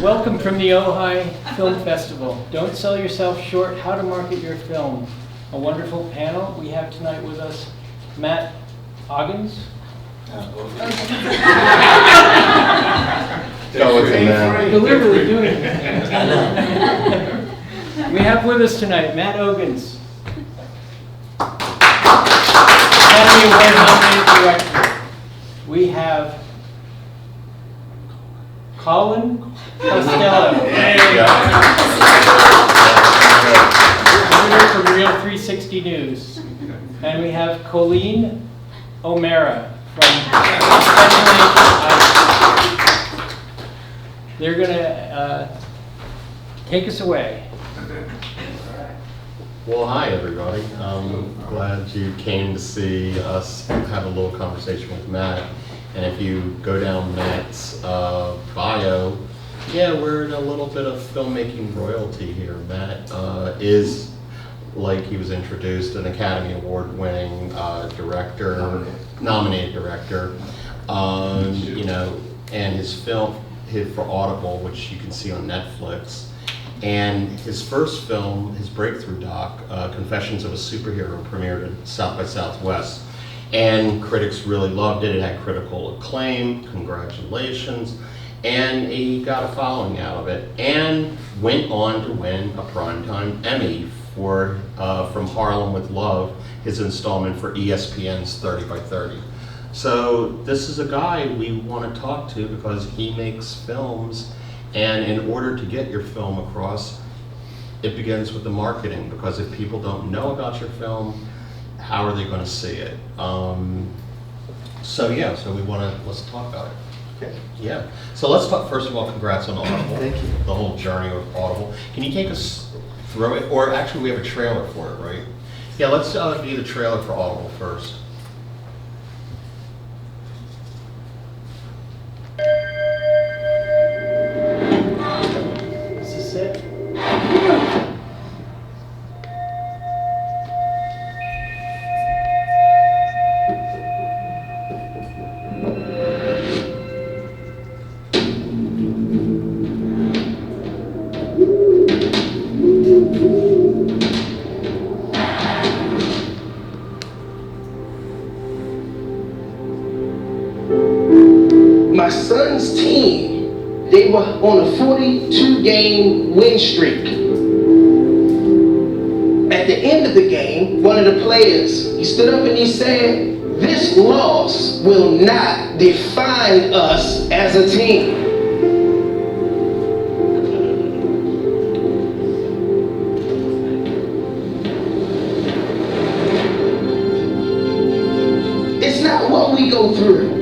Welcome from the Ojai Film Festival. Don't sell yourself short, how to market your film. A wonderful panel. We have tonight with us Matt Ogens. Deliberately doing it. We have with us tonight Matt Ogens, Academy Award nominated director. We have Colin Costello. Editor from Reel 360 News. And we have Colleen O'Mara from They're going to take us away. Well, hi everybody. I'm glad you came to see us have a little conversation with Matt. And if you go down Matt's bio, yeah, we're in a little bit of filmmaking royalty here. Matt is, like he was introduced, an Academy Award winning director, nominated director. You know, and his film hit for Audible, which you can see on Netflix. And his first film, his breakthrough doc, Confessions of a Superhero, premiered at South by Southwest. And critics really loved it. It had critical acclaim, congratulations. And he got a following out of it. And went on to win a Primetime Emmy for From Harlem with Love, his installment for ESPN's 30 by 30. So this is a guy we want to talk to because he makes films. And in order to get your film across, it begins with the marketing, because if people don't know about your film, how are they going to see it? So yeah, so let's talk about it. Okay. Yeah. So let's talk, first of all, congrats on Audible. Thank you. The whole journey of Audible. Can you take us through it? Or actually we have a trailer for it, right? Yeah, let's do the trailer for Audible first. Is this it? My son's team, they were on a 42-game win streak. At the end of the game, one of the players, he stood up and he said, "This loss will not define us as a team." It's not what we go through.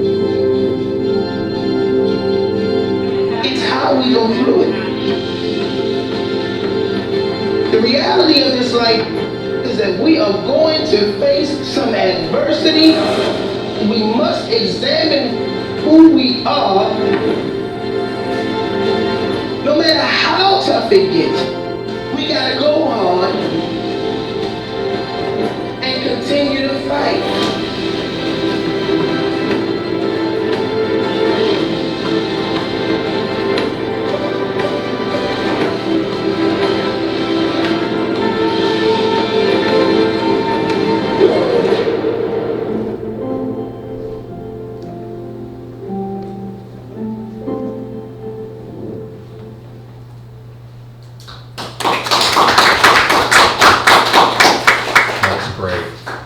We go through it. The reality of this life is that we are going to face some adversity. We must examine who we are. No matter how tough it gets, we gotta go hard and continue to fight.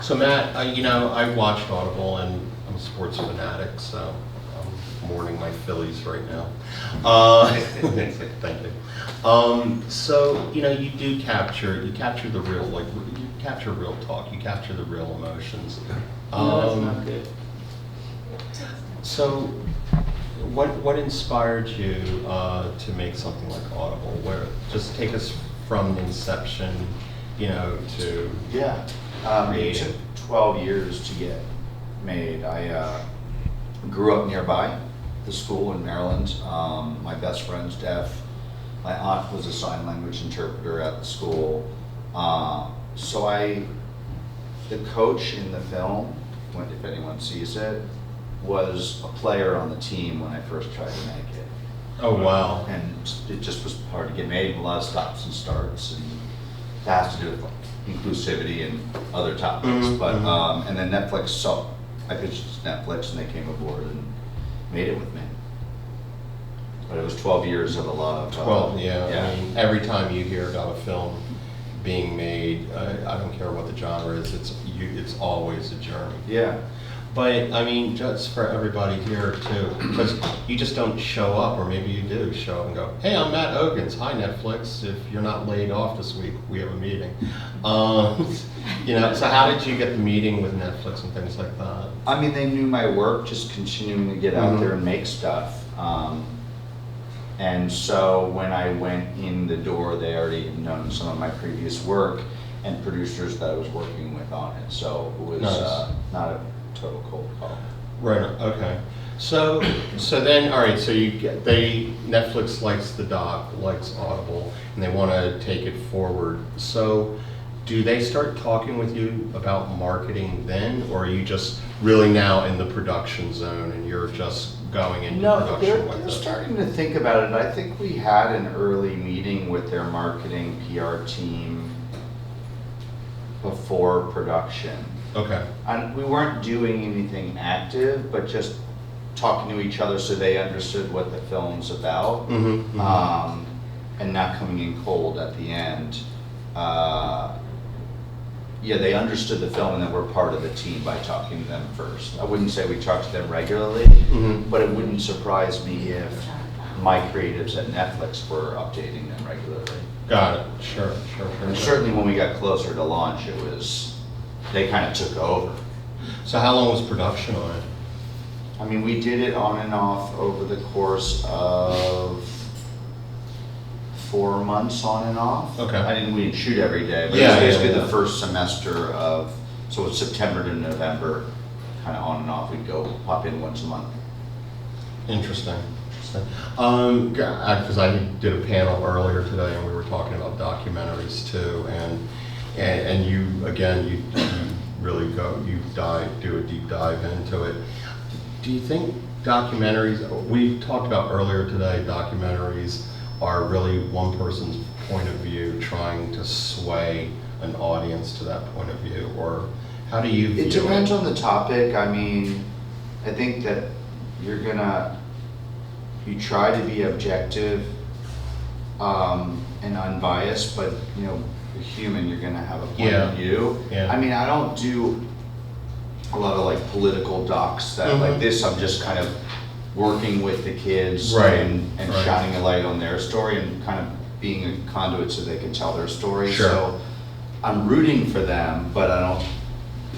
So Matt, you know, I watched Audible, and I'm a sports fanatic, so I'm mourning my Phillies right now. Thank you. So you know, you capture the real, like you capture real talk, you capture the real emotions. No, that's not good. So, what inspired you to make something like Audible? Where just take us from inception, you know, to Yeah. It took 12 years to get made. I grew up nearby the school in Maryland. My best friend's deaf. My aunt was a sign language interpreter at the school. So the coach in the film, if anyone sees it, was a player on the team when I first tried to make it. Oh, wow. And it just was hard to get made, a lot of stops and starts, and that has to do with inclusivity and other topics. Mhm, But mhm. and then Netflix saw, I pitched it to Netflix, and they came aboard and made it with me. But it was 12 years of a lot of. 12, yeah. I mean, every time you hear about a film being made, I don't care what the genre is, it's always a journey. Yeah. But, I mean, just for everybody here too, because you just don't show up, or maybe you do show up and go, hey, I'm Matt Ogens, hi Netflix, if you're not laid off this week, we have a meeting. You know, so how did you get the meeting with Netflix and things like that? I mean, they knew my work, just continuing to get out there and make stuff. And so when I went in the door, they already had known some of my previous work and producers that I was working with on it. So it was Nice. not a total cold call. Right, okay. So then, all right, so Netflix likes the doc, likes Audible, and they want to take it forward. So do they start talking with you about marketing then, or are you just really now in the production zone and you're just going into production with they're it? starting to think about it. I think we had an early meeting with their marketing PR team before production. Okay. And we weren't doing anything active, but just talking to each other so they understood what the film's about, Mm-hmm, mm-hmm. And not coming in cold at the end. Yeah, they understood the film and then we're part of the team by talking to them first. I wouldn't say we talk to them regularly, Mhm. but it wouldn't surprise me if my creatives at Netflix were updating them regularly. Got it, sure. And certainly when we got closer to launch, they kind of took over. So how long was production on it? I mean, we did it on and off over the course of 4 months on and off. Okay. We didn't shoot every day, but Yeah, it was basically yeah. the first semester of, so it's September to November, kind of on and off. We'd go pop in once a month. Interesting. Because I did a panel earlier today and we were talking about documentaries too, and you really do a deep dive into it. Do you think documentaries, we talked about earlier today, documentaries are really one person's point of view trying to sway an audience to that point of view, or how do you view it? It depends on the topic. I mean, I think that you try to be objective and unbiased, but you're human, you're gonna have a point of view. Yeah. I mean, I don't do a lot of like political docs that like this. I'm just kind of working with the kids and Right. shining a light on their story and kind of being a conduit so they can tell their story. Sure. So I'm rooting for them, but I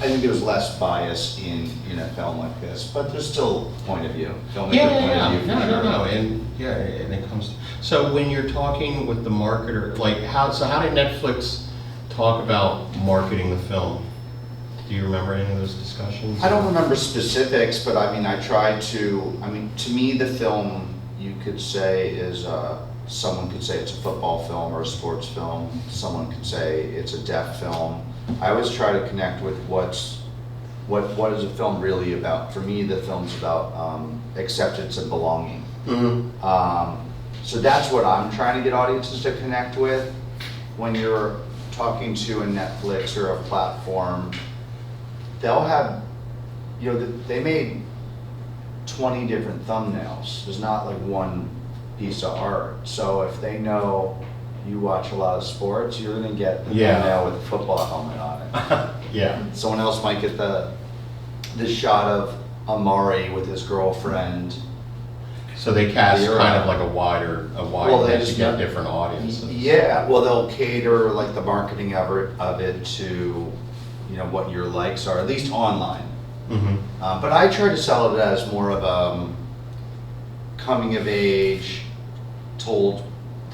think there's less bias in a film like this, but there's still point of view. Filmmaker point of view for sure. No, and it comes. So when you're talking with the marketer, like how did Netflix talk about marketing the film? Do you remember any of those discussions? I don't remember specifics, but I mean, to me, the film, you could say is, someone could say it's a football film or a sports film. Someone could say it's a deaf film. I always try to connect with what is a film really about. For me, the film's about acceptance and belonging. Mm-hmm. So that's what I'm trying to get audiences to connect with. When you're talking to a Netflix or a platform, they'll have, they made 20 different thumbnails. There's not like one piece of art. So if they know you watch a lot of sports, you're gonna get the thumbnail with a football helmet on it. Yeah. Someone else might get the shot of Amari with his girlfriend. So they cast You're kind right. of like a wider Well, they net to just get not- different audiences. Yeah, well, they'll cater like the marketing of it to, what your likes are, at least online. Mm-hmm. But I try to sell it as more of coming of age, told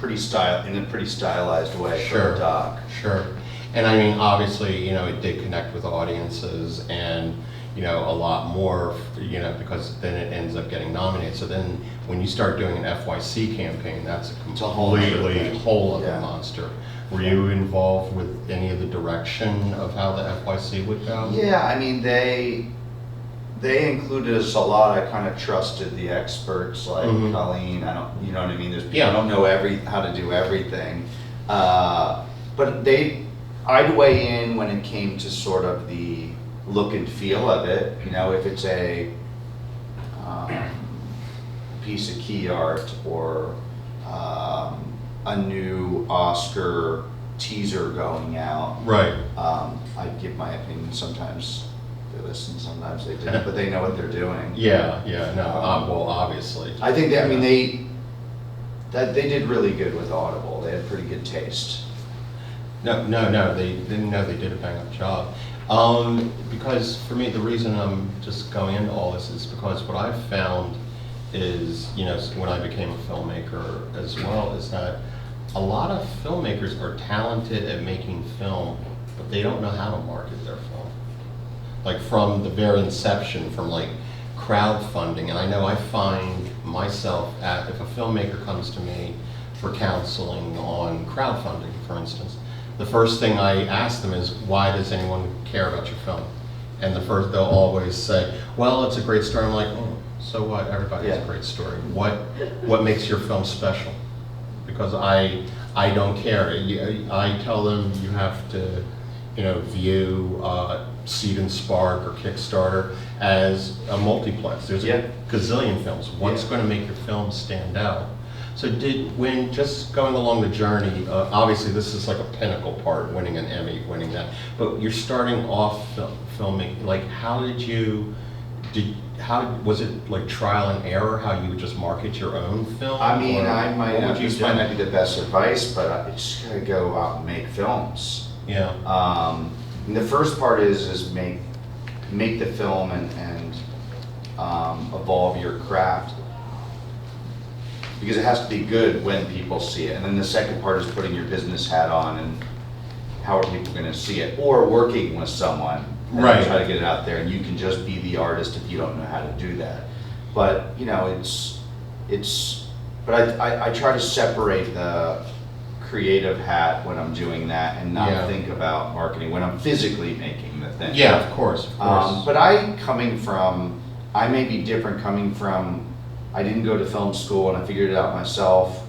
in a pretty stylized way for a doc. Sure. And I mean, obviously, it did connect with audiences and, a lot more, because then it ends up getting nominated. So then when you start doing an FYC campaign, that's a It's a whole other completely thing. whole other Yeah. monster. Were you involved with any of the direction of how the FYC would go? Yeah, I mean, they included us a lot. I kind of trusted the experts like Mhm. Colleen. You know what I mean? There's people Yeah. who don't know how to do everything. But I'd weigh in when it came to sort of the look and feel of it. You know, if it's a piece of key art or a new Oscar teaser going out. Right. I give my opinion. Sometimes they listen, sometimes they didn't, but they know what they're doing. Yeah, no, well, obviously. I think they did really good with Audible. They had pretty good taste. No, they didn't know they did a bang-up job. Because for me, the reason I'm just going into all this is because what I've found is, you know, when I became a filmmaker as well, is that a lot of filmmakers are talented at making film, but they don't know how to market their film. Like from the very inception, from like crowdfunding, and I know I find myself if a filmmaker comes to me for counseling on crowdfunding, for instance, the first thing I ask them is, why does anyone care about your film? And they'll always say, well, it's a great story. I'm like, oh, so what? Everybody has a great story. What makes your film special? Because I don't care. I tell them you have to, you know, view Seed and Spark or Kickstarter as a multiplex. There's a gazillion films. What's going to make your film stand out? So when just going along the journey, obviously this is like a pinnacle part, winning an Emmy, winning that, but you're starting off filming, like was it like trial and error, how you would just market your own film? I mean, this might not be the best advice, but I just gotta go out and make films. Yeah. And the first part is make the film and evolve your craft. Because it has to be good when people see it. And then the second part is putting your business hat on and how are people gonna see it? Or working with someone and Right. try to get it out there, and you can just be the artist if you don't know how to do that. But, you know, but I try to separate the creative hat when I'm doing that and not think about marketing when I'm physically making the thing. Yeah, of course. But I may be different coming from, I didn't go to film school and I figured it out myself,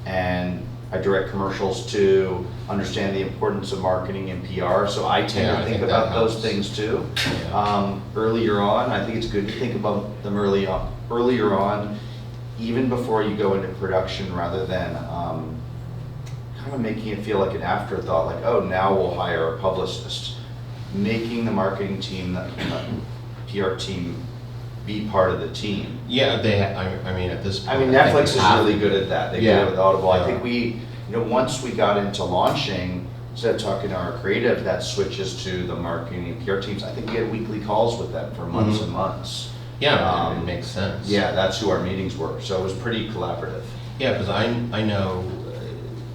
and I direct commercials too, understand the importance of marketing and PR, so I tend to think about those things too. Earlier on, I think it's good to think about them earlier on, even before you go into production, rather than kind of making it feel like an afterthought, like, oh, now we'll hire a publicist. Making the marketing team, the PR team, be part of the team. Yeah, I mean, at this point. I mean, Netflix is really good at that. They did it with Audible. Yeah. I think once we got into launching, instead of talking to our creative, that switches to the marketing and PR teams. I think we had weekly calls with them for months and months. Yeah, it makes sense. Yeah, that's who our meetings were. So it was pretty collaborative. Yeah, because I know,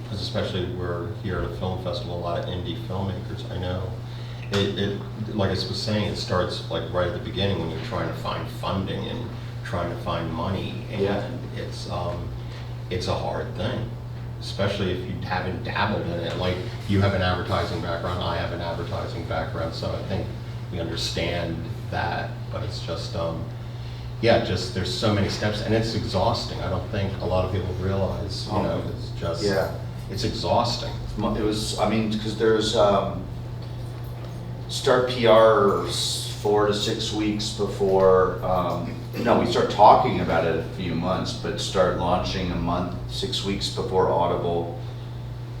because especially we're here at a film festival, a lot of indie filmmakers, I know. It like I was saying, it starts like right at the beginning when you're trying to find funding and trying to find money, and it's a hard thing, especially if you haven't dabbled in it. Like, you have an advertising background, I have an advertising background, so I think we understand that. But it's just there's so many steps, and it's exhausting. I don't think a lot of people realize, you know, it's just it's exhausting. It was, I mean, because there's start PR 4 to 6 weeks before, we start talking about it a few months, but start launching a month, 6 weeks before Audible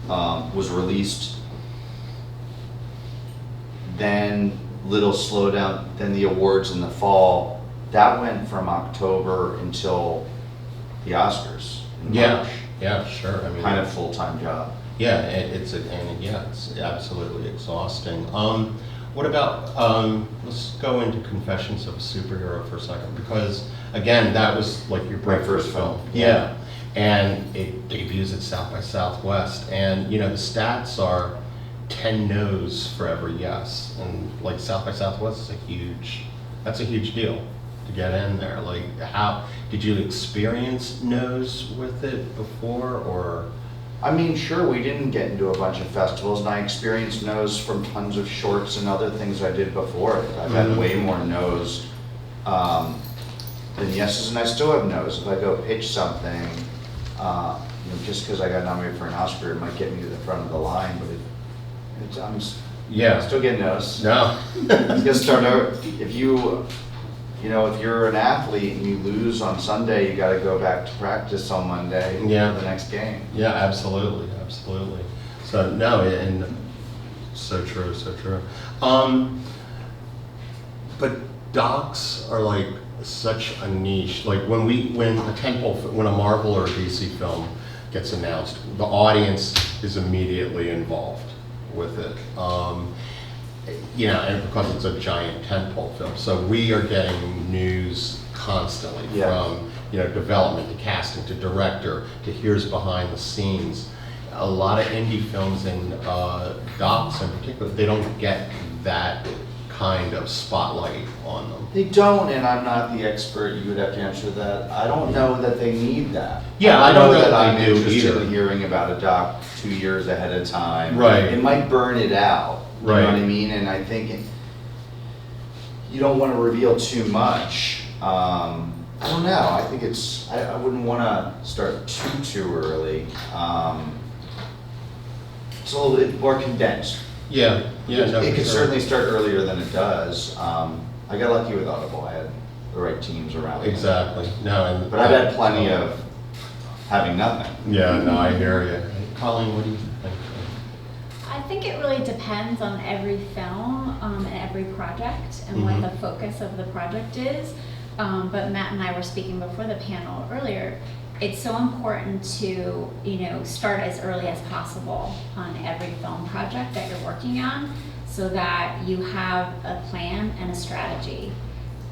was released. Then little slowdown, then the awards in the fall. That went from October until the Oscars in March. Yeah, sure. I mean, kind of full-time job. Yeah, it's absolutely exhausting. What about, let's go into Confessions of a Superhero for a second, because again, that was like your first film. Yeah, and it debuts at South by Southwest, and you know, the stats are 10 no's for every yes, and like South by Southwest is that's a huge deal to get in there. Like, how did you experience no's with it before, or? I mean, sure, we didn't get into a bunch of festivals, and I experienced no's from tons of shorts and other things I did before. I've had way more no's then yeses, and I still have nos. If I go pitch something, just because I got nominated for an Oscar, it might get me to the front of the line, but I'm still getting no's. No. It's gonna start out, if you're an athlete and you lose on Sunday, you gotta go back to practice on Monday for the next game. Yeah, absolutely. So no, and so true. But docs are like such a niche. Like when a Marvel or a DC film gets announced, the audience is immediately involved with it. And because it's a giant tentpole film, so we are getting news constantly from development to casting to director to here's behind the scenes. A lot of indie films and docs in particular, they don't get that kind of spotlight on them. They don't, and I'm not the expert. You would have to answer that. I don't know that they need that. Yeah, I don't know that I'm they do interested either. in hearing about a doc 2 years ahead of time. Right. It might burn it out. You Right. know what I mean? And I think you don't want to reveal too much. I don't know. I think I wouldn't want to start too early. It's a little bit more condensed. Yeah. No, It for could sure. certainly start earlier than it does. I got lucky with Audible. I had the right teams around me. Exactly. No, But I've had plenty of having nothing. Yeah, no, I hear you. Colleen, what do you think? I think it really depends on every film and every project and what the focus of the project is. But Matt and I were speaking before the panel earlier. It's so important to, start as early as possible on every film project that you're working on so that you have a plan and a strategy.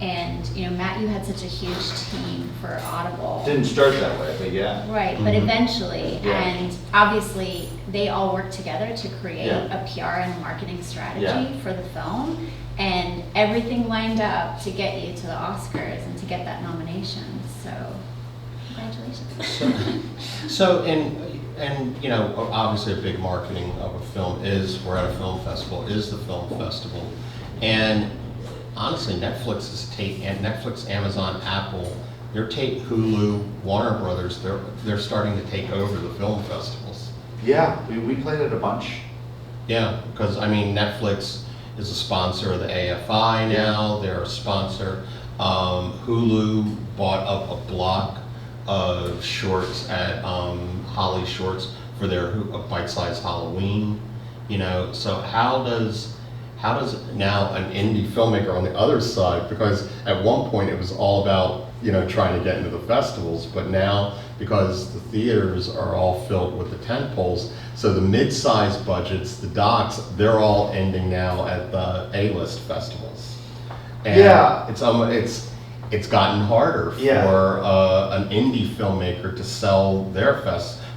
And, Matt, you had such a huge team for Audible. Didn't start that way, but yeah. Right, but eventually, Yeah. and obviously, they all work together to create Yeah. a PR and marketing strategy Yeah. for the film, and everything lined up to get you to the Oscars and to get that nomination, so congratulations. So, obviously a big marketing of a film we're at a film festival, is the film festival. And honestly, Netflix, Amazon, Apple, Hulu, Warner Brothers, they're starting to take over the film festivals. Yeah, we played it a bunch. Yeah, because Netflix is a sponsor of the AFI now. They're a sponsor. Hulu bought up a block of shorts at Holly Shorts for their bite-sized Halloween. So how does now an indie filmmaker on the other side, because at one point it was all about trying to get into the festivals, but now because the theaters are all filled with the tent poles, so the mid-sized budgets, the docs, they're all ending now at the A-list festivals. And it's gotten harder for an indie filmmaker to sell their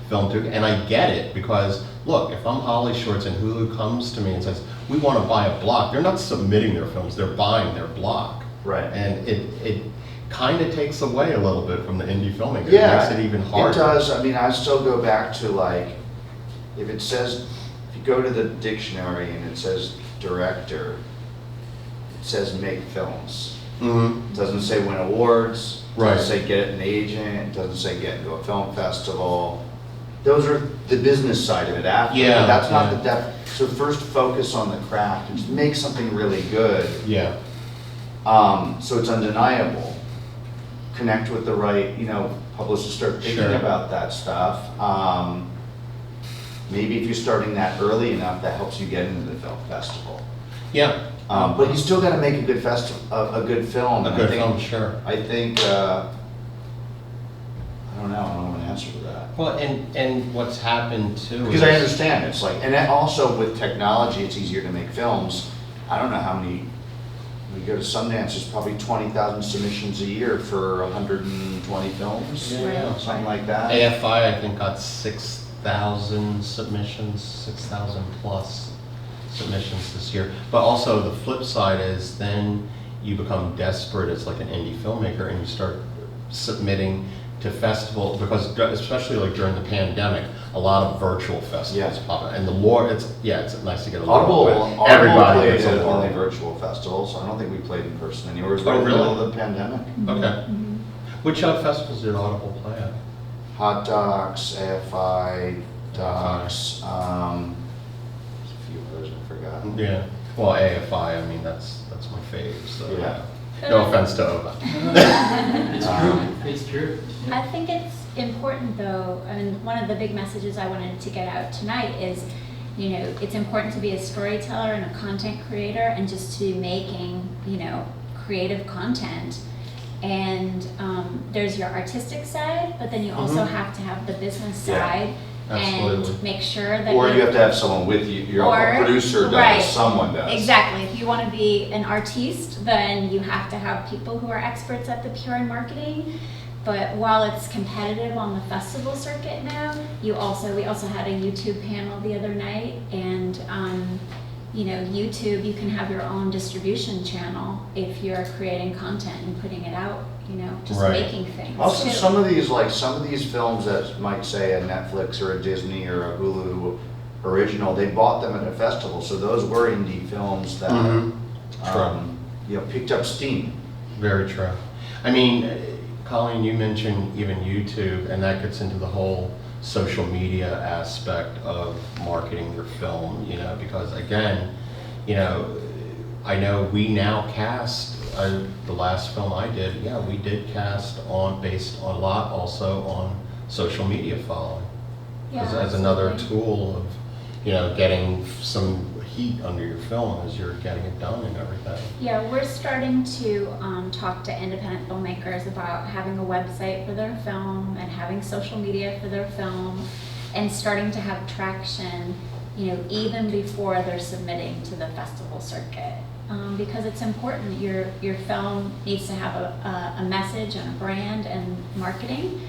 film to, and I get it, because look, if I'm Holly Shorts and Hulu comes to me and says, we want to buy a block, they're not submitting their films, they're buying their block. Right. And it kind of takes away a little bit from the indie filmmaker. Yeah, It makes it even harder. It does. I still go back to if you go to the dictionary and it says director, it says make films. Mm-hmm. It doesn't say win awards, it Right. doesn't say get an agent, it doesn't say get into a film festival. Those are the business side of it after. Yeah, But that's not yeah. the depth. So first focus on the craft and just make something really good. Yeah. So it's undeniable. Connect with the right, publicists, start thinking Sure. about that stuff. Maybe if you're starting that early enough, that helps you get into the film festival. Yeah. But you still got to make a good a good film. A and good film, sure. I think I don't know. I don't have an answer to that. Well, and what's happened too Because I understand it's and then also with technology, it's easier to make films. I don't know how many. We go to Sundance. There's probably 20,000 submissions a year for 120 films, Yeah. something like that. AFI, I think, got 6,000 submissions, 6,000 plus submissions this year. But also the flip side is then you become desperate as like an indie filmmaker and you start submitting to festival, because especially like during the pandemic, a lot of virtual festivals pop up, and the more it's nice to get a Audible little everybody played gets a at little. only virtual festivals, so I don't think we played in person anywhere. It was Oh, right in the really? middle of the pandemic. Okay. Which festivals did Audible play at? Hot Docs, AFI, Docs, there's a few others I forgot. Yeah. Well, AFI, I mean that's my fave. So Yeah. no offense to Ova. It's true, it's true. I think it's important though, and one of the big messages I wanted to get out tonight is, you know, it's important to be a storyteller and a content creator and just to be making, you know, creative content. And there's your artistic side, but then you also have to have the business Yeah, side absolutely. and make sure that Or you have to have someone with you, your Or- producer does, right. someone does. Exactly. If you want to be an artiste, then you have to have people who are experts at the PR and marketing. But while it's competitive on the festival circuit now, we also had a YouTube panel the other night, and you know, YouTube, you can have your own distribution channel if you're creating content and putting it out. You know, just Right. making things. Also, too. some of these films that might say a Netflix or a Disney or a Hulu original, they bought them at a festival, so those were indie films that, True. you know, picked up steam. Very true. I mean, Colleen, you mentioned even YouTube, and that gets into the whole social media aspect of marketing your film, you know, because again, you know, I know we now cast, the last film I did, we did cast based on a lot also on social media following. Yeah, As another absolutely. tool of, you know, getting some heat under your film as you're getting it done and everything. Yeah, we're starting to talk to independent filmmakers about having a website for their film and having social media for their film and starting to have traction, you know, even before they're submitting to the festival circuit. Because it's important, your film needs to have a message and a brand and marketing.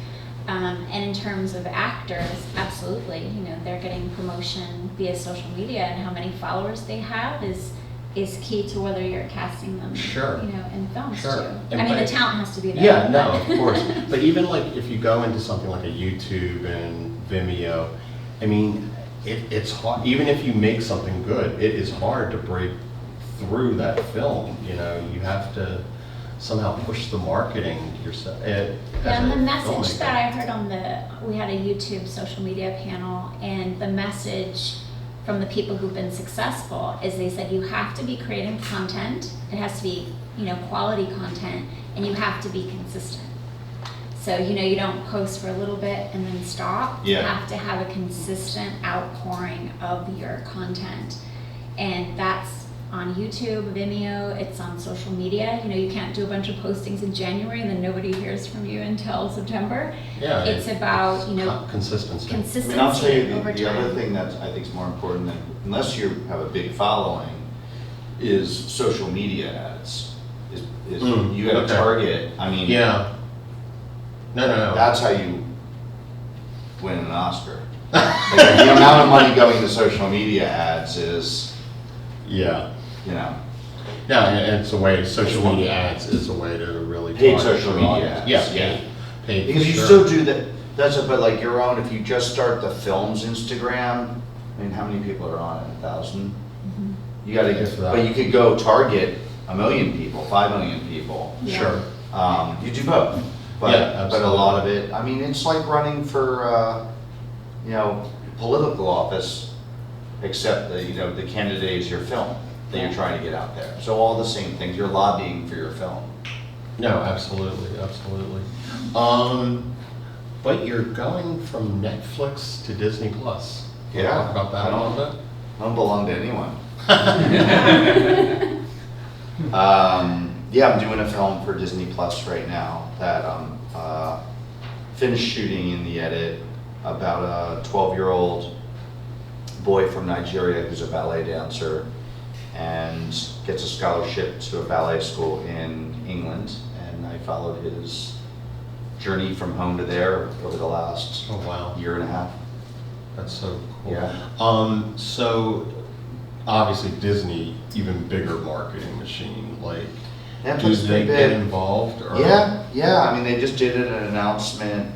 And in terms of actors, absolutely, you know, they're getting promotion via social media, and how many followers they have is key to whether you're casting them, Sure. you know, in films Sure. too. And I mean, by- the talent has to be there. Yeah, no, but- of course. But even like if you go into something like a YouTube and Vimeo, I mean, it's hard. Even if you make something good, it is hard to break through that film. You know, you have to somehow push the marketing yourself. Yeah, and the message that I heard we had a YouTube social media panel, and the message from the people who've been successful is they said you have to be creating content, it has to be, you know, quality content, and you have to be consistent. So, you know, you don't post for a little bit and then stop. You Yeah. have to have a consistent outpouring of your content. And that's on YouTube, Vimeo, it's on social media. You know, you can't do a bunch of postings in January and then nobody hears from you until September. Yeah, It's about, you know, consistency. I mean, I'll tell consistency you, over the other time. thing that I think is more important than, unless you have a big following, is social media ads. You gotta okay. target, I mean. Yeah. No. That's how you win an Oscar. Like, the amount of money going to social media ads is, Yeah. you know, Yeah, and it's a way, social media ads is a way to really Paid target social your media audience. ads, Yeah, paid because for you sure. still do that. That's but like your own. If you just start the film's Instagram, I mean, how many people are on it? 1,000. You gotta, If that. but you could go target 1 million people, 5 million people. Yeah. Sure. You do both, but Yeah, but a absolutely. lot of it. I mean, it's like running for you know, political office, except the, you know, the candidate is your film that you're trying to get out there. So all the same things. You're lobbying for your film. No, absolutely. But you're going from Netflix to Disney Plus. Can you Yeah, talk about that I a don't- little bit? I don't belong to anyone. Yeah, I'm doing a film for Disney Plus right now that I'm finished shooting in the edit about a 12-year-old boy from Nigeria who's a ballet dancer and gets a scholarship to a ballet school in England. And I followed his journey from home to there over the last Oh, wow. year and a half. That's so cool. Yeah. So obviously Disney, even bigger marketing machine. Like, Netflix Do is they pretty get big. involved? Or? Yeah, I mean, they just did an announcement.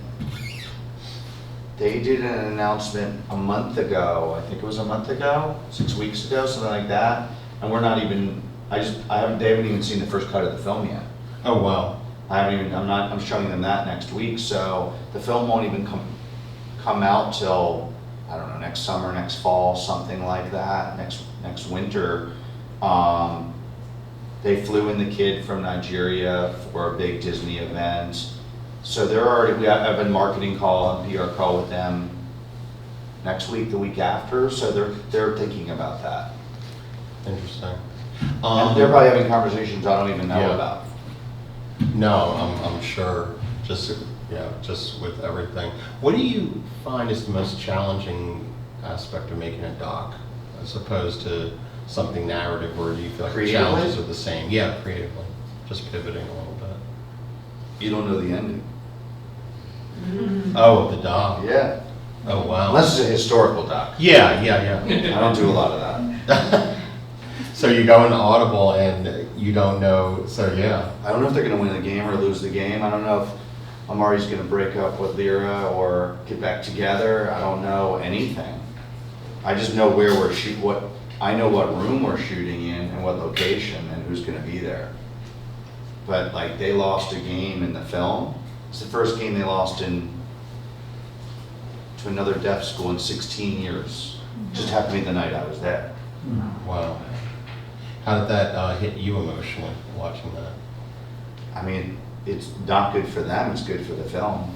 They did an announcement a month ago, I think it was a month ago, 6 weeks ago, something like that. And we're not even, they haven't even seen the first cut of the film yet. Oh, wow. I'm showing them that next week, so the film won't even come out till, I don't know, next summer, next fall, something like that, next winter. They flew in the kid from Nigeria for a big Disney event. So I have a marketing call and PR call with them next week, the week after, so they're thinking about that. Interesting. And they're probably having conversations I don't even know Yeah. about. No, I'm sure. Just with everything. What do you find is the most challenging aspect of making a doc, as opposed to something narrative, or do you feel like the Creatively? challenges are the same? Yeah, creatively. Just pivoting a little bit. You don't know the ending. Oh, the doc. Yeah. Oh, wow. Unless it's a historical doc. Yeah. I don't do a lot of that. So you go into Audible and you don't know. So yeah. I don't know if they're going to win the game or lose the game. I don't know if Amari's going to break up with Lyra or get back together. I don't know anything. I just know where we're I know what room we're shooting in and what location and who's going to be there. But like they lost a game in the film. It's the first game they lost to another deaf school in 16 years. Just happened to be the night I was there. Wow. How did that hit you emotionally watching that? I mean, it's not good for them, it's good for the film.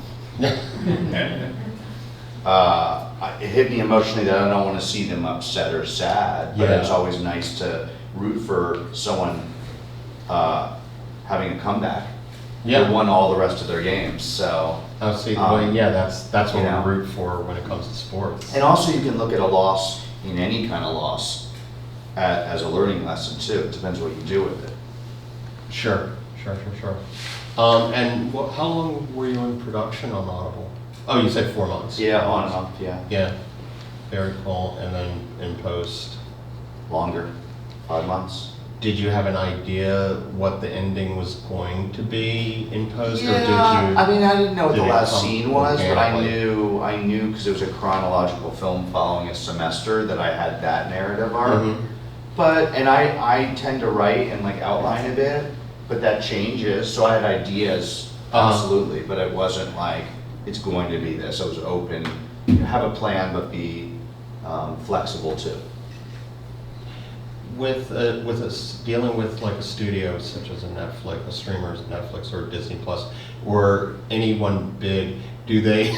It hit me emotionally that I don't want to see them upset or sad, but Yeah. it's always nice to root for someone having a comeback. Yeah. They won all the rest of their games, so. Oh, see, that's what you know. we root for when it comes to sports. And also you can look at a loss, in any kind of loss, as a learning lesson too. It depends what you do with it. Sure. And how long were you in production on Audible? Oh, you said 4 months. Yeah, on and off, yeah. Yeah. Very cool. And then in post, Longer, 5 months. did you have an idea what the ending was going to be in post, or did you? I mean, I didn't know what the did it last come scene was, but I organically? knew because it was a chronological film following a semester that I had that narrative arc. Mhm. But, and I tend to write and like outline a bit, but that changes, so I had ideas, absolutely, but it wasn't like, it's going to be this. I was open, have a plan, but be flexible too. With us dealing with like a studio such as a Netflix, a streamer, Netflix or Disney Plus, or anyone big, do they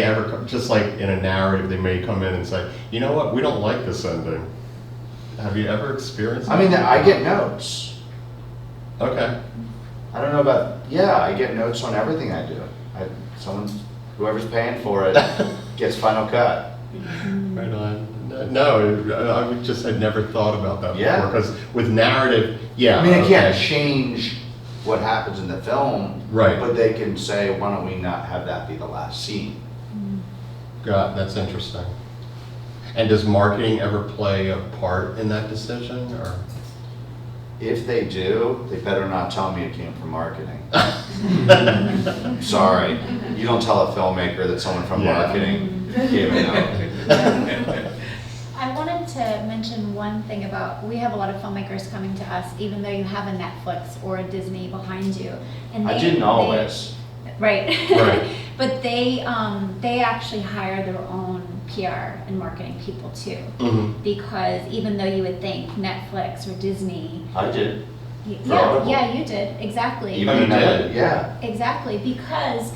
ever, just like in a narrative, they may come in and say, you know what, we don't like this ending. Have you ever experienced that? I mean, I get notes. Okay. I don't know about, I get notes on everything I do. Whoever's paying for it gets final cut. Right on. No, I just had never thought about that Yeah. before, because with narrative, yeah. I mean, I can't okay. change what happens in the film, Right. but they can say, why don't we not have that be the last scene? God, that's interesting. And does marketing ever play a part in that decision, or? If they do, they better not tell me it came from marketing. Sorry, you don't tell a filmmaker that someone from Yeah. marketing gave a note. I wanted to mention one thing about, we have a lot of filmmakers coming to us, even though you have a Netflix or a Disney behind you. And I didn't always. Right. Right. But they actually hire their own PR and marketing people too. Mhm. Because even though you would think Netflix or Disney, I did. yeah, you did, exactly. Even you in that, did? yeah. Exactly, because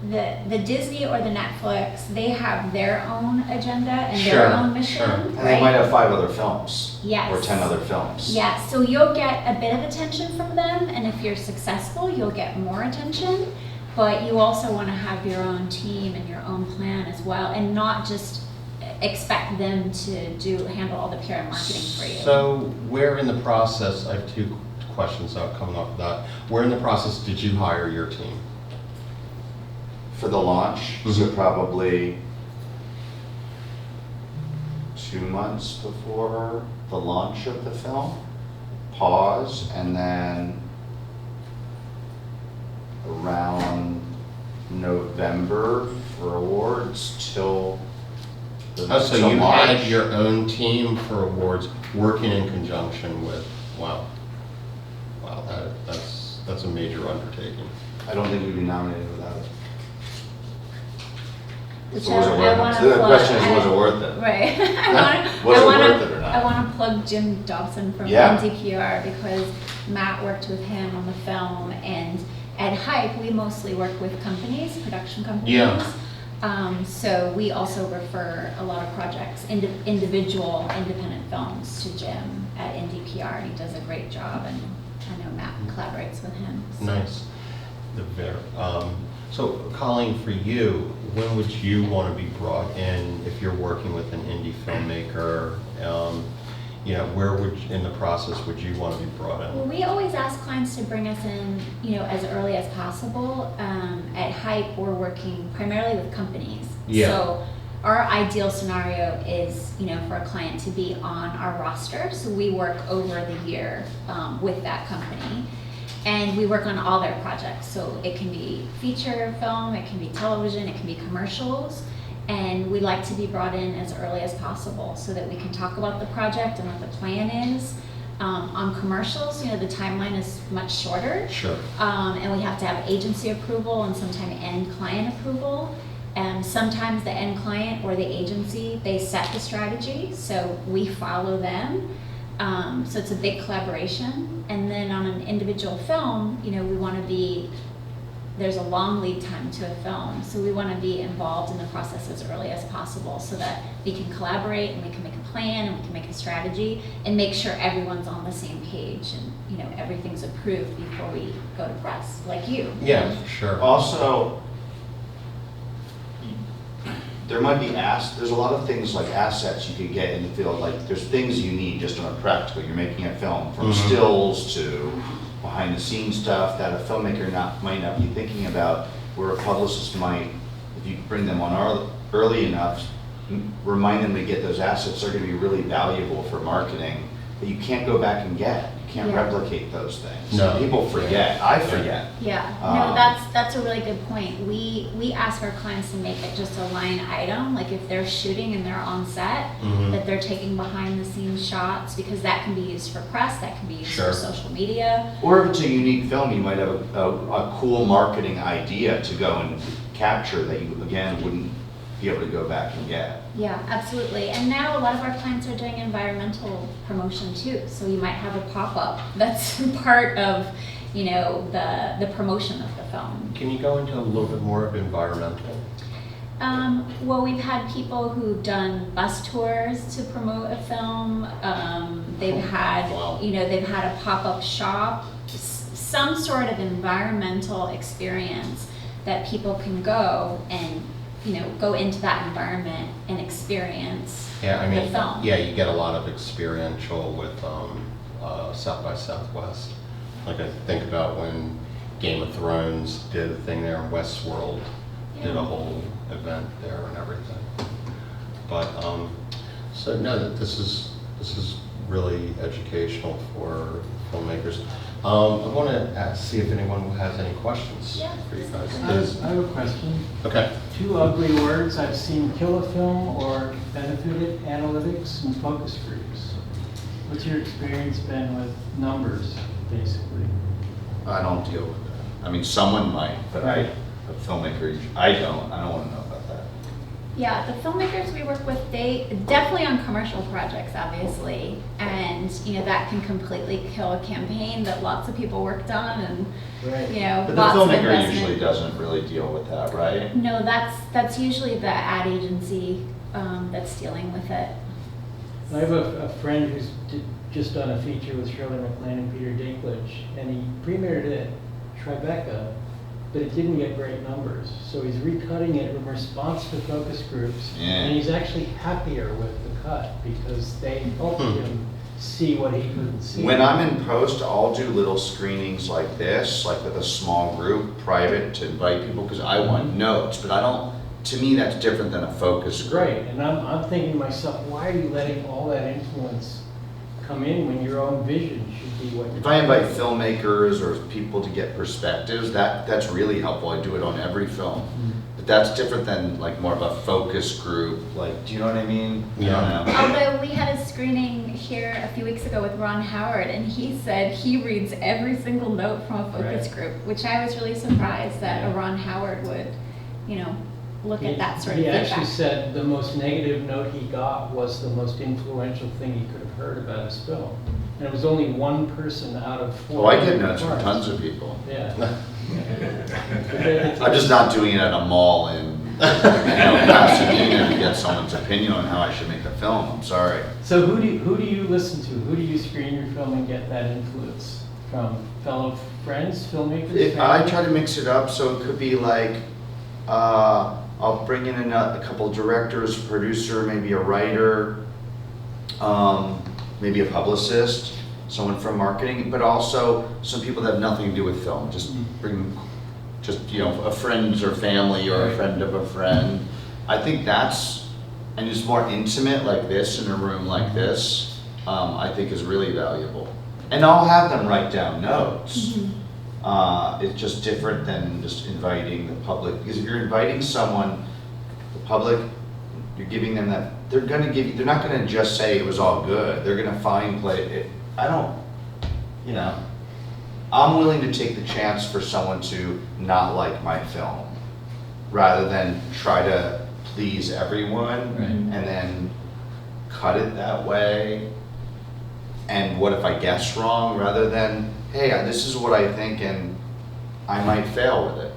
the Disney or the Netflix, they have their own agenda and Sure, their own mission, sure. And right? they might have 5 other films. Yes. Or 10 other films. Yeah, so you'll get a bit of attention from them, and if you're successful, you'll get more attention. But you also want to have your own team and your own plan as well, and not just expect them to handle all the PR and marketing for you. So where in the process, I have 2 questions coming off of that. Where in the process did you hire your team? For the launch, so Mhm. probably 2 months before the launch of the film, pause, and then around November for awards till Oh, so till you March. had your own team for awards working in conjunction with, wow. Wow, that's a major undertaking. I don't think we'd be nominated without it. Which So was it I worth wanna it? So the plug- question is, I- was it worth it? Right. Was it worth it or not? I want to plug Jim Dobson from Yeah. NDPR because Matt worked with him on the film, and at Hype we mostly work with companies, production companies. Yeah. So we also refer a lot of projects, individual independent films to Jim at NDPR, and he does a great job, and I know Matt collaborates with him. So. Nice. So Colleen, for you, when would you want to be brought in if you're working with an indie filmmaker? Where in the process would you want to be brought in? Well, we always ask clients to bring us in, as early as possible. At Hype, we're working primarily with companies. Yeah. So our ideal scenario is, for a client to be on our roster. So we work over the year with that company. And we work on all their projects. So it can be feature film, it can be television, it can be commercials. And we like to be brought in as early as possible so that we can talk about the project and what the plan is. On commercials, the timeline is much shorter. Sure. And we have to have agency approval and sometimes end client approval. And sometimes the end client or the agency, they set the strategy, so we follow them. So it's a big collaboration. And then on an individual film, we want to be, there's a long lead time to a film, so we want to be involved in the process as early as possible so that we can collaborate and we can make a plan and we can make a strategy and make sure everyone's on the same page and everything's approved before we go to press, like you. Yeah, sure. Also, there might be there's a lot of things like assets you could get in the field, like there's things you need just on a practical, you're making a film, from stills to behind the scenes stuff that a filmmaker might not be thinking about, where a publicist might, if you bring them on early enough, remind them to get those assets, they're gonna be really valuable for marketing, that you can't go back and get. You can't replicate those things. No. People forget, I forget. Yeah, no, that's a really good point. We ask our clients to make it just a line item, like if they're shooting and they're on set, that they're taking behind the scenes shots, because that can be used for press, that can be used for social media. Or if it's a unique film, you might have a cool marketing idea to go and capture that you, again, wouldn't be able to go back and get. Yeah, absolutely. And now a lot of our clients are doing environmental promotion too. So you might have a pop-up that's part of, the promotion of the film. Can you go into a little bit more of environmental? Well, we've had people who've done bus tours to promote a film. They've had, they've had a pop-up shop, some sort of environmental experience that people can go and go into that environment and experience the film. Yeah, you get a lot of experiential with South by Southwest. Like I think about when Game of Thrones did a thing there, and Westworld did a whole event there and everything. But so no, this is really educational for filmmakers. I want to see if anyone has any questions for you guys. I have a question. Okay. 2 ugly words I've seen kill a film or benefit it: analytics and focus groups. What's your experience been with numbers, basically? I don't deal with that. I mean, someone might, but a filmmaker, I don't want to know about that. Yeah, the filmmakers we work with, they definitely on commercial projects, obviously, and that can completely kill a campaign that lots of people worked on, and But the lots of filmmaker investment. usually doesn't really deal with that, right? No, that's usually the ad agency that's dealing with it. I have a friend who's just done a feature with Shirley MacLaine and Peter Dinklage, and he premiered it at Tribeca, but it didn't get great numbers. So he's recutting it in response to focus groups, and he's actually happier with the cut because they helped him see what he couldn't see. When I'm in post, I'll do little screenings like this, like with a small group, private, to invite people, because I want notes, but I don't, to me, that's different than a focus group. Right, and I'm thinking to myself, why are you letting all that influence come in when your own vision should be what you're. If I invite filmmakers or people to get perspectives, that's really helpful. I do it on every film. But that's different than like more of a focus group. Like, do you know what I mean? Yeah. I don't know. Although we had a screening here a few weeks ago with Ron Howard, and he said he reads every single note from a focus Right. group, which I was really surprised that a Ron Howard would, look at that sort of He feedback. actually said the most negative note he got was the most influential thing he could have heard about his film. And it was only one person out of 4. Oh, I get notes from tons of people. Yeah. I'm just not doing it at a mall in Pasadena to get someone's opinion on how I should make the film. I'm sorry. So who do you listen to? Who do you screen your film and get that influence from? Fellow friends, filmmakers? I family? try to mix it up, so it could be like, I'll bring in a couple directors, producer, maybe a writer, maybe a publicist, someone from marketing, but also some people that have nothing to do with film. Just bring, a friend or family or a friend of a friend. I think and it's more intimate like this in a room like this, I think is really valuable. And I'll have them write down notes. It's just different than just inviting the public, because if you're inviting someone, the public, you're giving them that, they're not gonna just say it was all good, they're gonna I'm willing to take the chance for someone to not like my film, rather than try to please everyone, Right. and then cut it that way. And what if I guess wrong, rather than, hey, this is what I think and I might fail with it.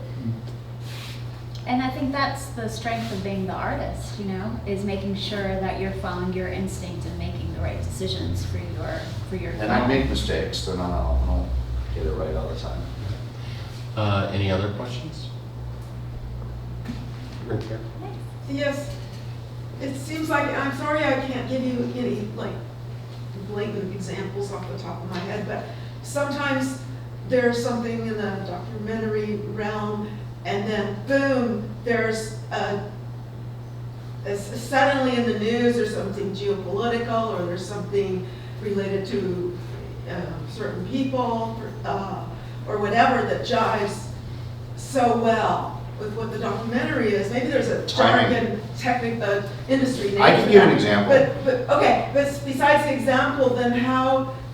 And I think that's the strength of being the artist, is making sure that you're following your instinct and making the right decisions for your And I film. make mistakes, I don't get it right all the time. Any other questions? Right here. Yes, it seems like, I'm sorry I can't give you any blatant examples off the top of my head, but sometimes there's something in the documentary realm, and then boom, there's suddenly in the news there's something geopolitical, or there's something related to certain people, or whatever, that jives so well with what the documentary is. Maybe there's a jargon, industry name. I can for give an that. example. But besides the example, then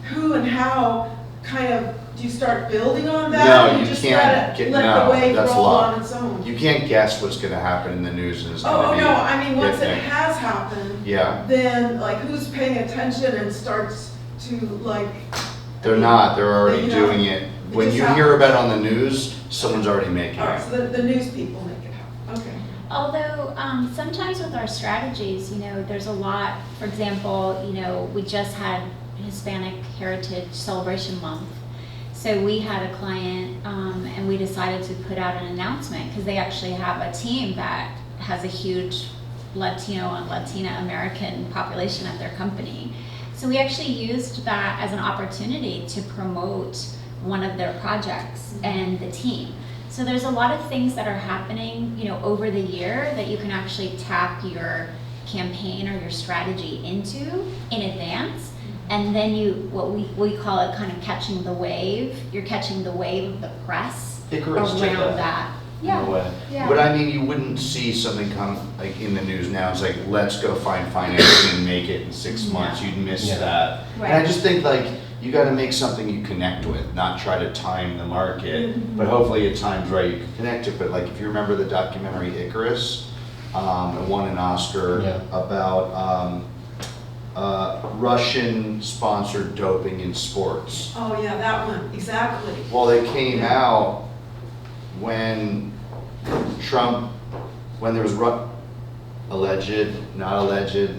who kind of, do you start building on that? No, or you just can't let the wave that's roll law. on its own? You can't guess what's gonna happen in the news and it's Oh, gonna be. no, I mean, once it different. has happened, Yeah, then who's paying attention and starts to they're not, they're already you know, doing it. When just you happens. hear about it on the news, someone's already making all right, it. so the news people make it happen, okay. Although sometimes with our strategies, there's a lot. For example, we just had Hispanic Heritage Celebration Month. So we had a client and we decided to put out an announcement, because they actually have a team that has a huge Latino and Latina American population at their company. So we actually used that as an opportunity to promote one of their projects and the team. So there's a lot of things that are happening, over the year that you can actually tap your campaign or your strategy into in advance. And then what we call it kind of catching the wave. You're catching the wave of the press Icarus around did that. that. In a way. Yeah. But I mean, you wouldn't see something come in the news now. It's like, let's go find financing and make it in 6 months. You'd miss Yeah. that. Right. And I just think you got to make something you connect with, not try to time the market. But hopefully at times, right, you can connect it. But if you remember the documentary Icarus, it won an Oscar about Russian-sponsored doping in sports. Oh, yeah, that one, exactly. Well, they came out when there was alleged, not alleged,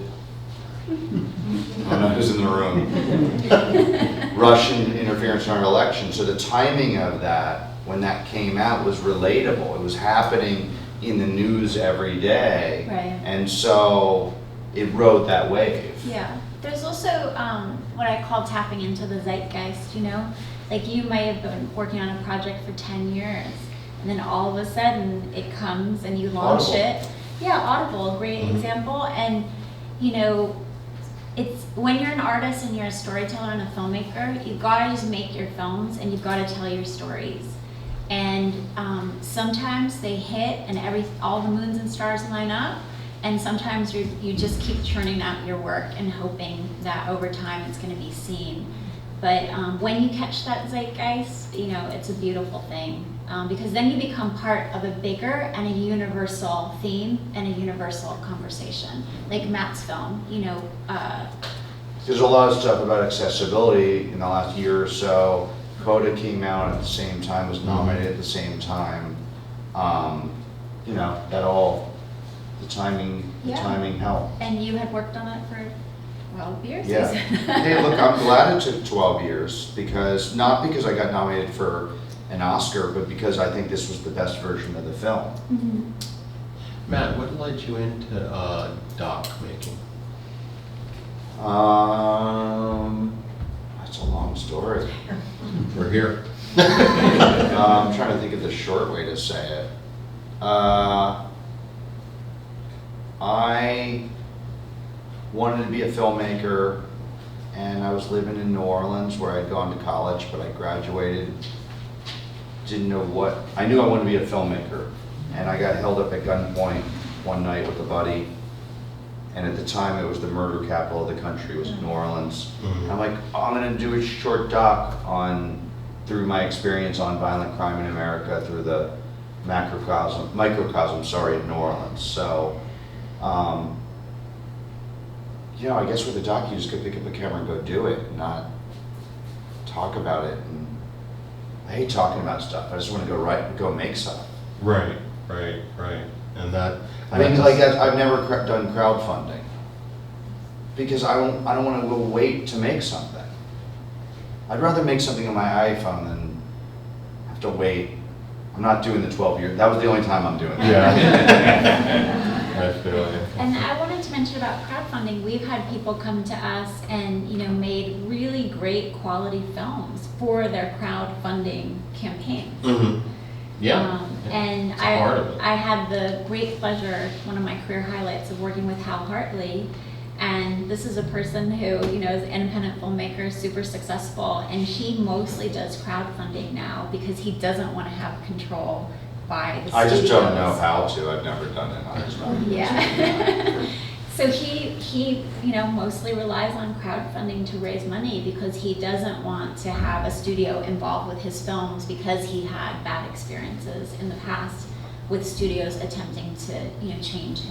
I don't know who's in the room, Russian interference in our election. So the timing of that, when that came out, was relatable. It was happening in the news every day. Right. And so it rode that wave. Yeah, there's also what I call tapping into the zeitgeist, you may have been working on a project for 10 years, and then all of a sudden it comes and you launch Audible. it. Yeah, Audible, great example. And, it's when you're an artist and you're a storyteller and a filmmaker, you gotta just make your films and you've gotta tell your stories. And sometimes they hit and all the moons and stars line up, and sometimes you just keep churning out your work and hoping that over time it's gonna be seen. But when you catch that zeitgeist, it's a beautiful thing. Because then you become part of a bigger and a universal theme and a universal conversation. Like Matt's film, There's a lot of stuff about accessibility in the last year or so. Coda came out at the same time, was nominated at the same time. That all, the timing helped. And you had worked on it for 12 years? Yeah. Hey, look, I'm glad it took 12 years not because I got nominated for an Oscar, but because I think this was the best version of the film. Mm-hmm. Matt, what led you into doc making? That's a long story. We're here. I'm trying to think of the short way to say it. I wanted to be a filmmaker, and I was living in New Orleans where I'd gone to college, but I graduated. Didn't know what, I knew I wanted to be a filmmaker, and I got held up at gunpoint one night with a buddy, and at the time it was the murder capital of the country, was New Orleans. Mhm. I'm like, I'm gonna do a short doc through my experience on violent crime in America, through the microcosm, of New Orleans. So, I guess with a doc, you just go pick up a camera and go do it, and not talk about it. And I hate talking about stuff. I just want to go make stuff. Right. And that. I mean, like I've never done crowdfunding because I don't want to go wait to make something. I'd rather make something on my iPhone than have to wait. I'm not doing the 12 years. That was the only time I'm doing it. Yeah. I feel you. And I wanted to mention about crowdfunding. We've had people come to us and made really great quality films for their crowdfunding campaigns. Mm-hmm. Yeah. And It's part of it. I had the great pleasure, one of my career highlights, of working with Hal Hartley. And this is a person who, is an independent filmmaker, super successful, and he mostly does crowdfunding now because he doesn't want to have control by the I just don't studios. know how to. I've never done it. I just don't. Yeah. So he mostly relies on crowdfunding to raise money because he doesn't want to have a studio involved with his films because he had bad experiences in the past with studios attempting to change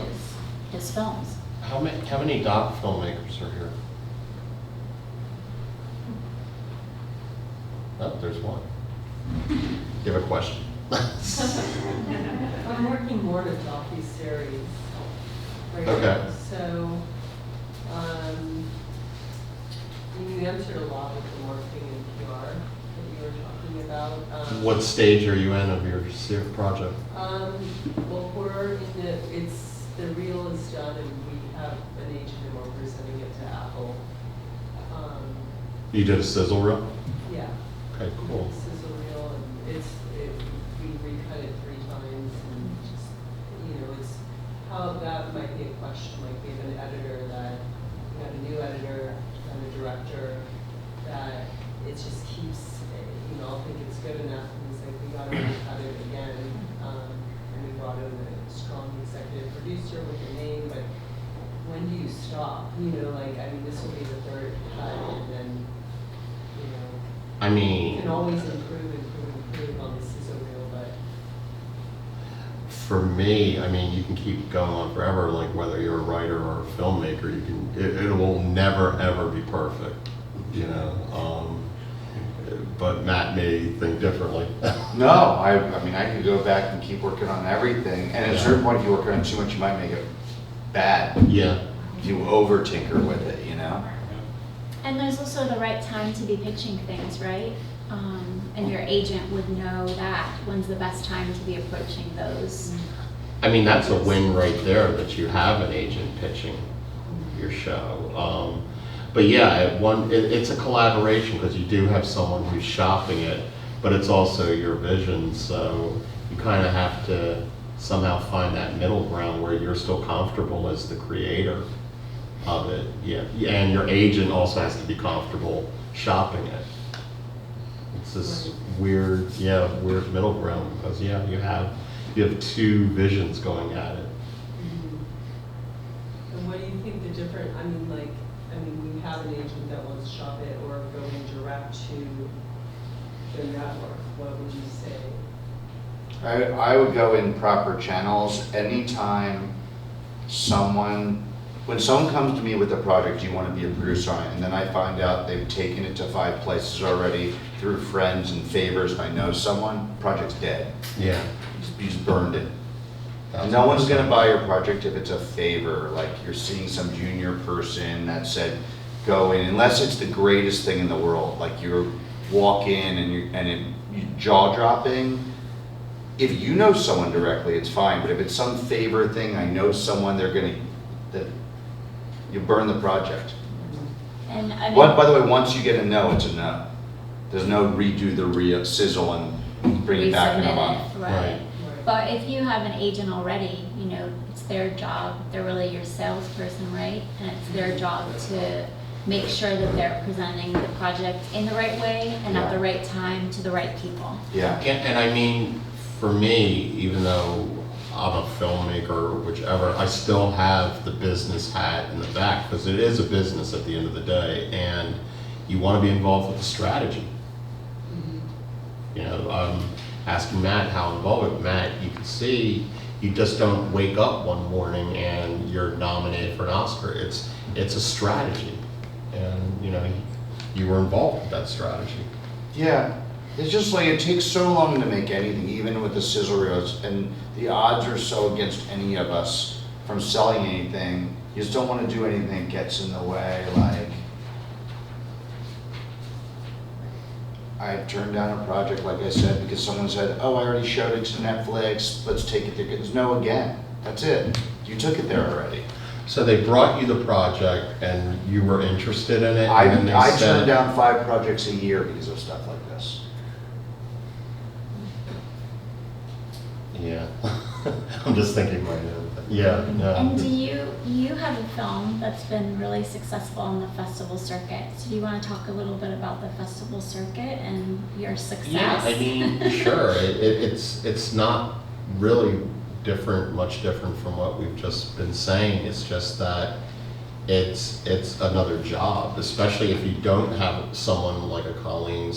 his films. How many doc filmmakers are here? Oh, there's one. You have a question? I'm working more on a docu-series right Okay. now, so you answered a lot with the marketing and PR that you were talking about. What stage are you in of your project? Well, we're in the reel is done and we have an agent and we're presenting it to Apple. You did a sizzle reel? Yeah. Okay, cool. This is a reel, and we recut it 3 times, and just, it's how that might be a question. Like we have an editor we have a new editor and a director that it just keeps, I'll think it's good enough, and he's like, we gotta recut it again, and we brought in a strong executive producer with a name, but when do you stop? This will be the 3rd cut, and then, I you mean, can always improve on the sizzle reel, but for me, you can keep going on forever, like whether you're a writer or a filmmaker, it will never ever be perfect, but Matt may think differently. No, I could go back and keep working on everything, and at a certain point, if you work on it too much, you might make it bad. Yeah. If you over tinker with it, And there's also the right time to be pitching things, right? And your agent would know that when's the best time to be approaching those. That's a win right there that you have an agent pitching your show. But yeah, it's a collaboration because you do have someone who's shopping it, but it's also your vision. So you kind of have to somehow find that middle ground where you're still comfortable as the creator of it. Yeah, and your agent also has to be comfortable shopping it. It's this weird middle ground because you have two visions going at it. And what do you think the different, we have an agent that wants to shop it or going direct to the network, what would you say? I would go in proper channels. Anytime when someone comes to me with a project, you want to be a producer on it, and then I find out they've taken it to 5 places already through friends and favors, and I know someone, project's dead. Yeah. You just burned it. No one's gonna buy your project if it's a favor, like you're seeing some junior person that said, go in, unless it's the greatest thing in the world, like you walk in and you jaw dropping. If you know someone directly, it's fine, but if it's some favor thing, I know someone, you burn the project. And I mean, By the way, once you get a no, it's a no. There's no redo the real sizzle and bring it back in a resubmit month. it, right. But if you have an agent already, it's their job, they're really your salesperson, right? And it's their job to make sure that they're presenting the project in the right way and at the right time to the right people. Yeah. And I mean, for me, even though I'm a filmmaker or whichever, I still have the business hat in the back because it is a business at the end of the day, and you want to be involved with the strategy. Asking Matt how involved. Matt, you can see you just don't wake up one morning and you're nominated for an Oscar. It's a strategy, and you were involved with that strategy. Yeah, it's just like it takes so long to make anything, even with the sizzle reels, and the odds are so against any of us from selling anything. You just don't want to do anything that gets in the way. Like, I turned down a project, like I said, because someone said, "Oh, I already showed it to Netflix. Let's take it there." There's no again. That's it. You took it there already. So they brought you the project, and you were interested in it. I and then they said, turn down 5 projects a year because of stuff like this. Yeah, I'm just thinking right now. Yeah, no. And do you have a film that's been really successful on the festival circuit? So do you want to talk a little bit about the festival circuit and your success? Yeah, I mean, sure. It's not really much different from what we've just been saying. It's just that it's another job, especially if you don't have someone like a Colleen,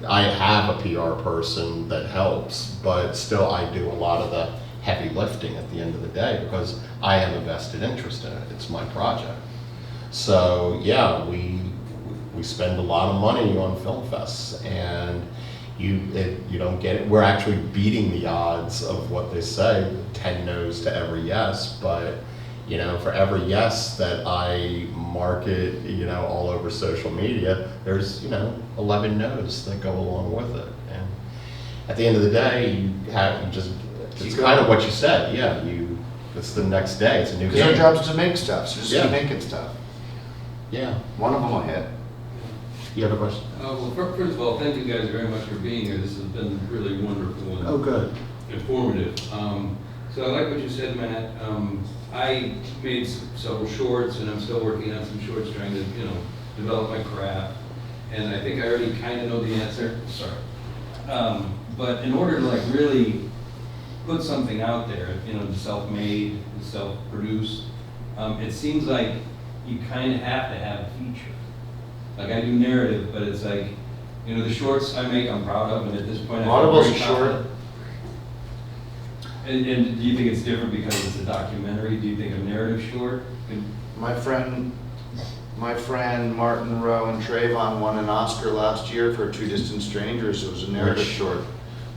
I have a PR person that helps, but still I do a lot of the heavy lifting at the end of the day because I have a vested interest in it. It's my project. So yeah, we spend a lot of money on film fests, and you don't get it. We're actually beating the odds of what they say, 10 no's to every yes, but for every yes that I market, all over social media, there's, 11 no's that go along with it. And at the end of the day, it's kind of what you said. Yeah, it's the next day. It's a new game. Because our job's to make stuff, so just keep making stuff. Yeah. One of them will hit. You have a question? Well, first of all, thank you guys very much for being here. This has been really wonderful and Good. informative. So I like what you said, Matt. I made several shorts, and I'm still working on some shorts, trying to, develop my craft. And I think I already kind of know the answer. Sorry. But in order to really put something out there, self-made, self-produced, it seems like you kind of have to have a feature. Like I do narrative, but it's like, the shorts I make, I'm proud of, and at this point, Audible's a short. And do you think it's different because it's a documentary? Do you think a narrative short? My friend Martin Rowe and Trayvon won an Oscar last year for Two Distant Strangers. It was a narrative short.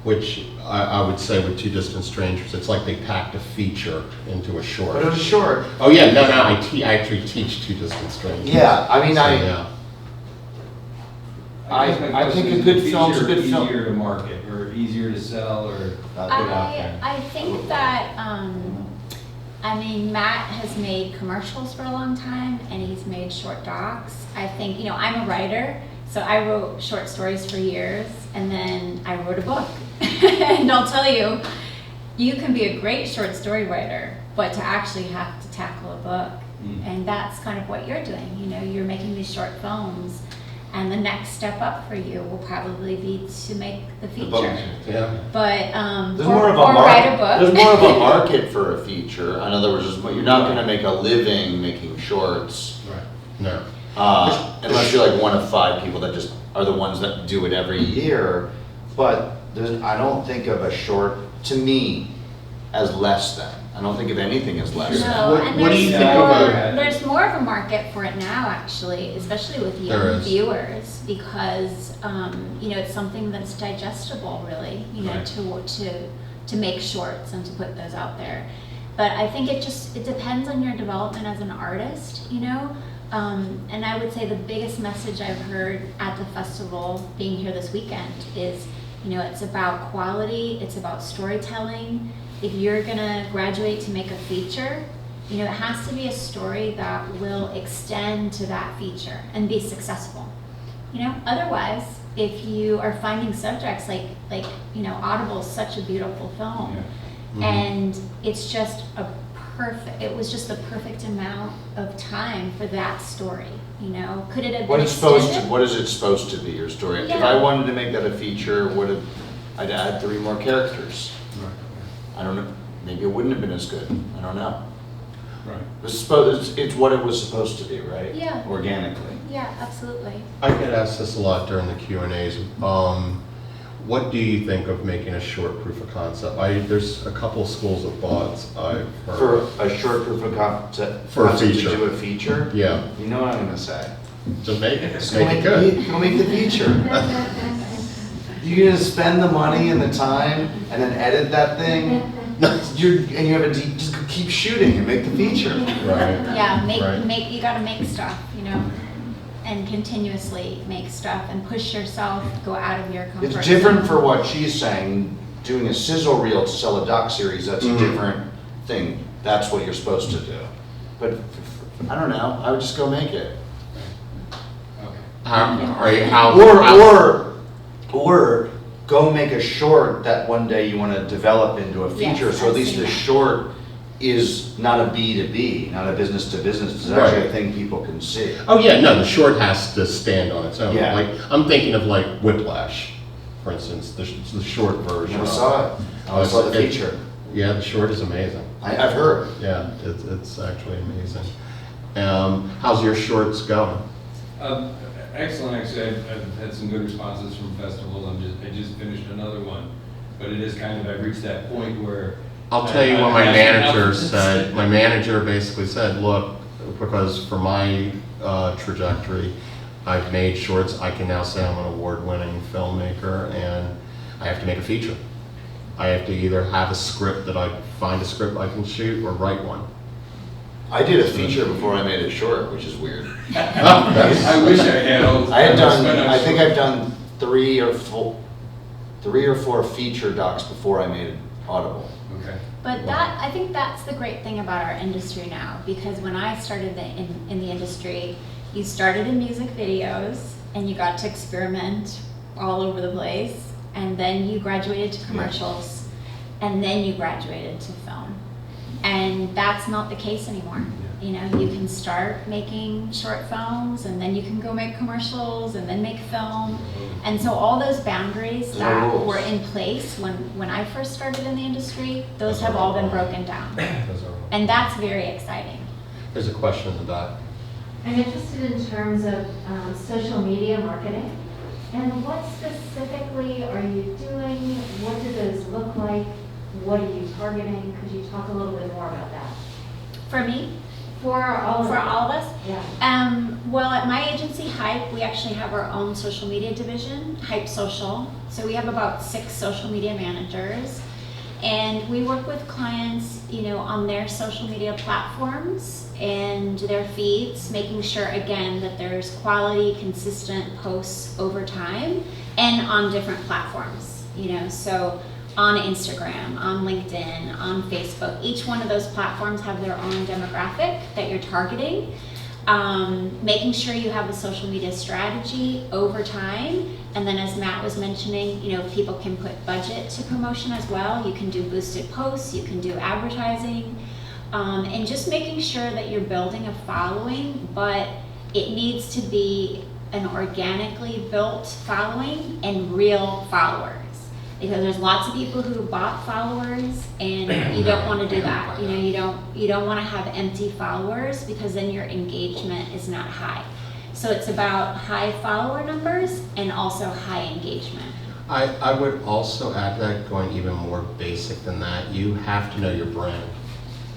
Which I would say with Two Distant Strangers, it's like they packed a feature into a short. But it was short. Oh yeah, no, I actually teach Two Distant Strangers. Yeah, I mean, yeah. I think a good film's a good film. Easier to market, or easier to sell, or put out there. I think that, Matt has made commercials for a long time, and he's made short docs. I think, I'm a writer, so I wrote short stories for years, and then I wrote a book. And I'll tell you, you can be a great short story writer, but to actually have to tackle a book And that's kind of what you're doing, you know, you're making these short films. And the next step up for you will probably be to make the feature. Yeah. But, There's or more of a write a book. There's more of a market for a feature. In other words, you're not going to make a living making shorts. Right. No. Unless you're like one of 5 people that just are the ones that do it every year. But I don't think of a short, to me, as less than. I don't think of anything as less than. No, and What do you there's think more, about- there's more of a market for it now, actually, especially with There young is. viewers, because, you know, it's something that's digestible, really, you know, Right. to make shorts and to put those out there. But I think it depends on your development as an artist, you know? And I would say the biggest message I've heard at the festival, being here this weekend, is, you know, it's about quality, it's about storytelling. If you're gonna graduate to make a feature, you know, it has to be a story that will extend to that feature and be successful. You know, otherwise, if you are finding subjects like you know, Audible is such a beautiful film, and it's just it was just the perfect amount of time for that story. You know, could it have been extended? What is it supposed to be, your story? If Yeah. I wanted to make that a feature, I'd add 3 more characters. I don't know, maybe it wouldn't have been as good, I don't know. Right. It's what it was supposed to be, right? Yeah. Organically. Yeah, absolutely. I get asked this a lot during the Q&As. What do you think of making a short proof of concept? There's a couple schools of thoughts I've For heard. a short proof of concept, For a to feature. do a feature? Yeah, You know what I'm gonna say? just make it, Just make it good. Go make the feature. You're gonna spend the money and the time and then edit that thing? You have just keep shooting and make the feature. Right. Yeah, Right. you gotta make stuff, you know, and continuously make stuff and push yourself, go out of your comfort zone. It's different for what she's saying, doing a sizzle reel to sell a doc series, that's a different thing. That's what you're supposed to do. But, I don't know, I would just go make it. Or go make a short that one day you want to develop into a feature, Yes, so at I've least seen the that. short is not a B2B, not a business to business, it's actually a Right. thing people can see. Oh yeah, no, the short has to stand on its own. Yeah. Like, I'm thinking of like Whiplash, for instance, the short version. Never of saw it, I saw the It- feature. Yeah, the short is amazing. I've heard. Yeah, it's actually amazing. How's your shorts going? Excellent, actually, I've had some good responses from festivals, I just finished another one, but it is kind of, I've reached that point where. I'll tell you what my I've had manager enough. said. My manager basically said, look, because for my trajectory, I've made shorts, I can now say I'm an award-winning filmmaker, and I have to make a feature. I have to either have a script find a script I can shoot, or write one. I did a feature before I made a short, which is weird. I wish I had. I think I've done 3 or 4 feature docs before I made Audible. Okay. But I think that's the great thing about our industry now, because when I started in the industry, you started in music videos and you got to experiment all over the place, and then you graduated to commercials, and then you graduated to film. And that's not the case anymore. You know, you can start making short films, and then you can go make commercials, and then make film. And so all those boundaries that rules. were in place when I first started in the industry, those have all been broken down. And that's very exciting. There's a question in the back. I'm interested in terms of social media marketing. And what specifically are you doing? What do those look like? What are you targeting? Could you talk a little bit more about that? For me, For all for all of us, Yeah. well, at my agency, Hype, we actually have our own social media division, Hype Social. So we have about 6 social media managers, and we work with clients, you know, on their social media platforms and their feeds, making sure, again, that there's quality, consistent posts over time and on different platforms, you know, so on Instagram, on LinkedIn, on Facebook. Each one of those platforms have their own demographic that you're targeting. Making sure you have a social media strategy over time. And then, as Matt was mentioning, you know, people can put budget to promotion as well. You can do boosted posts, you can do advertising. and just making sure that you're building a following, but it needs to be an organically built following and real followers. Because there's lots of people who bought followers, and you don't want to do that. You know, you don't want to have empty followers, because then your engagement is not high. So it's about high follower numbers and also high engagement. I would also add to that, going even more basic than that, you have to know your brand.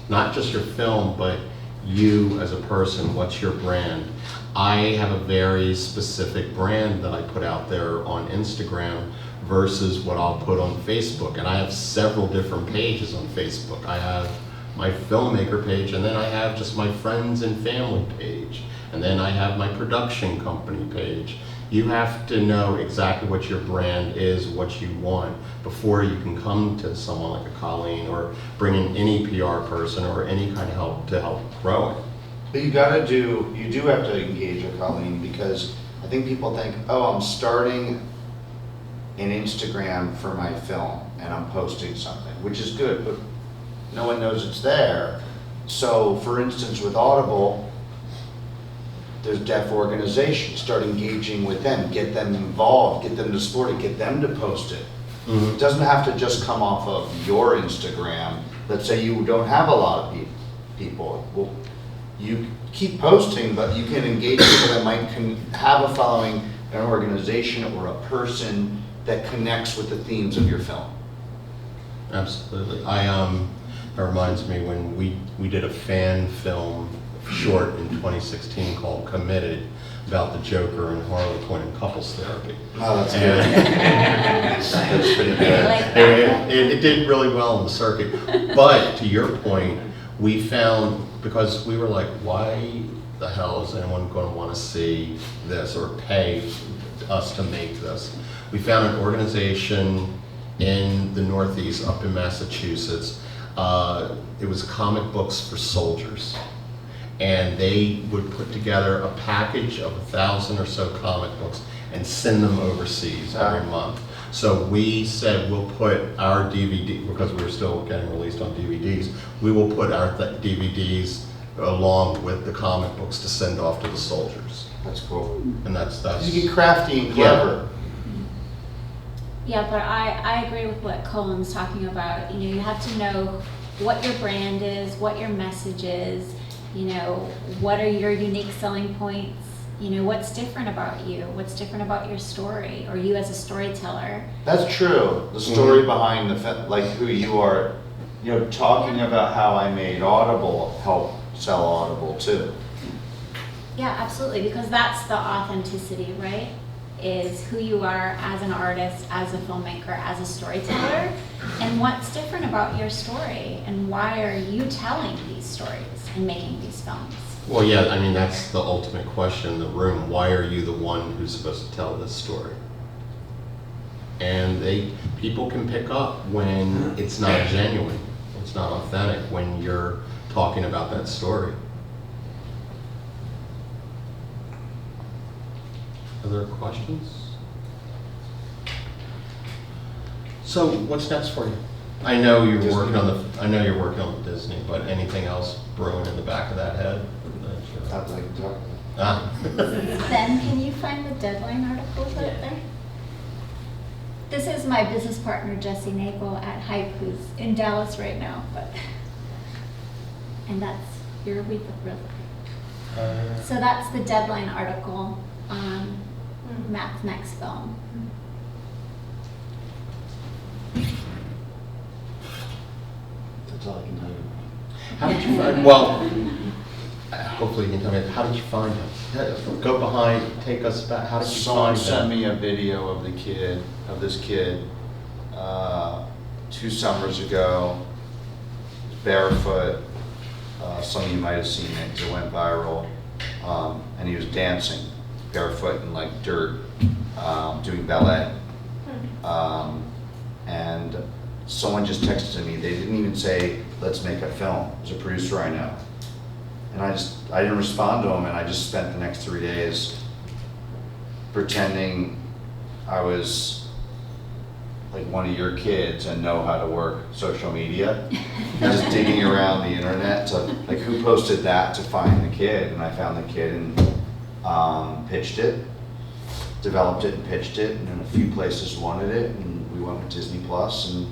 Not just your film, but you as a person, what's your brand? I have a very specific brand that I put out there on Instagram versus what I'll put on Facebook. And I have several different pages on Facebook. I have my filmmaker page, and then I have just my friends and family page. And then I have my production company page. You have to know exactly what your brand is, what you want, before you can come to someone like a Colleen or bring in any PR person or any kind of help to help grow it. But you do have to engage with Colleen, because I think people think, oh, I'm starting an Instagram for my film and I'm posting something, which is good, but no one knows it's there. So for instance, with Audible, there's deaf organizations. Start engaging with them, get them involved, get them to support it, get them to post it. It doesn't have to just come off of your Instagram. Let's say you don't have a lot of people. Well, you keep posting, but you can engage people that might have a following, an organization or a person that connects with the themes of your film. Absolutely. That reminds me when we did a fan film short in 2016 called Committed, about the Joker and Harley Quinn and couples therapy. Oh, that's good. That's pretty good. It did really well in the circuit. But to your point, we found, because we were like, why the hell is anyone going to want to see this or pay us to make this? We found an organization in the Northeast, up in Massachusetts. It was Comic Books for Soldiers. And they would put together a package of 1,000 or so comic books and send them overseas every month. So we said we'll put our DVD, because we were still getting released on DVDs, we will put our DVDs along with the comic books to send off to the soldiers. That's cool. And that's You get crafty and clever. Yeah, but I agree with what Colin's talking about. You have to know what your brand is, what your message is, what are your unique selling points, what's different about you, what's different about your story, or you as a storyteller. That's true. The story behind like who you are, talking about how I made Audible help sell Audible too. Yeah, absolutely, because that's the authenticity, right? Is who you are as an artist, as a filmmaker, as a storyteller, and what's different about your story, and why are you telling these stories and making these films? Well, yeah, I mean, that's the ultimate question in the room. Why are you the one who's supposed to tell this story? And people can pick up when it's not genuine, it's not authentic, when you're talking about that story. Other questions? So, what's next for you? I know you're working on the Disney, but anything else brewing in the back of that head? I'd like to talk about. Ben, can you find the deadline article out there? This is my business partner, Jesse Nagel at Hype, who's in Dallas right now, and that's your week of Reel. So that's the deadline article on Matt's next film. That's all I can tell you. How did you find, well, hopefully you can tell me, how did you find him? Go behind, take us back, how did you Someone find sent him? me a video of this kid, 2 summers ago, barefoot. Some of you might have seen it, 'cause it went viral. And he was dancing barefoot in like dirt, doing ballet. And someone just texted me. They didn't even say, let's make a film. There's a producer I know. And I didn't respond to him, and I just spent the next 3 days pretending I was like one of your kids and know how to work social media. Just digging around the internet to, like, who posted that to find the kid, and I found the kid and pitched it, developed it and pitched it, and then a few places wanted it, and we went with Disney Plus, and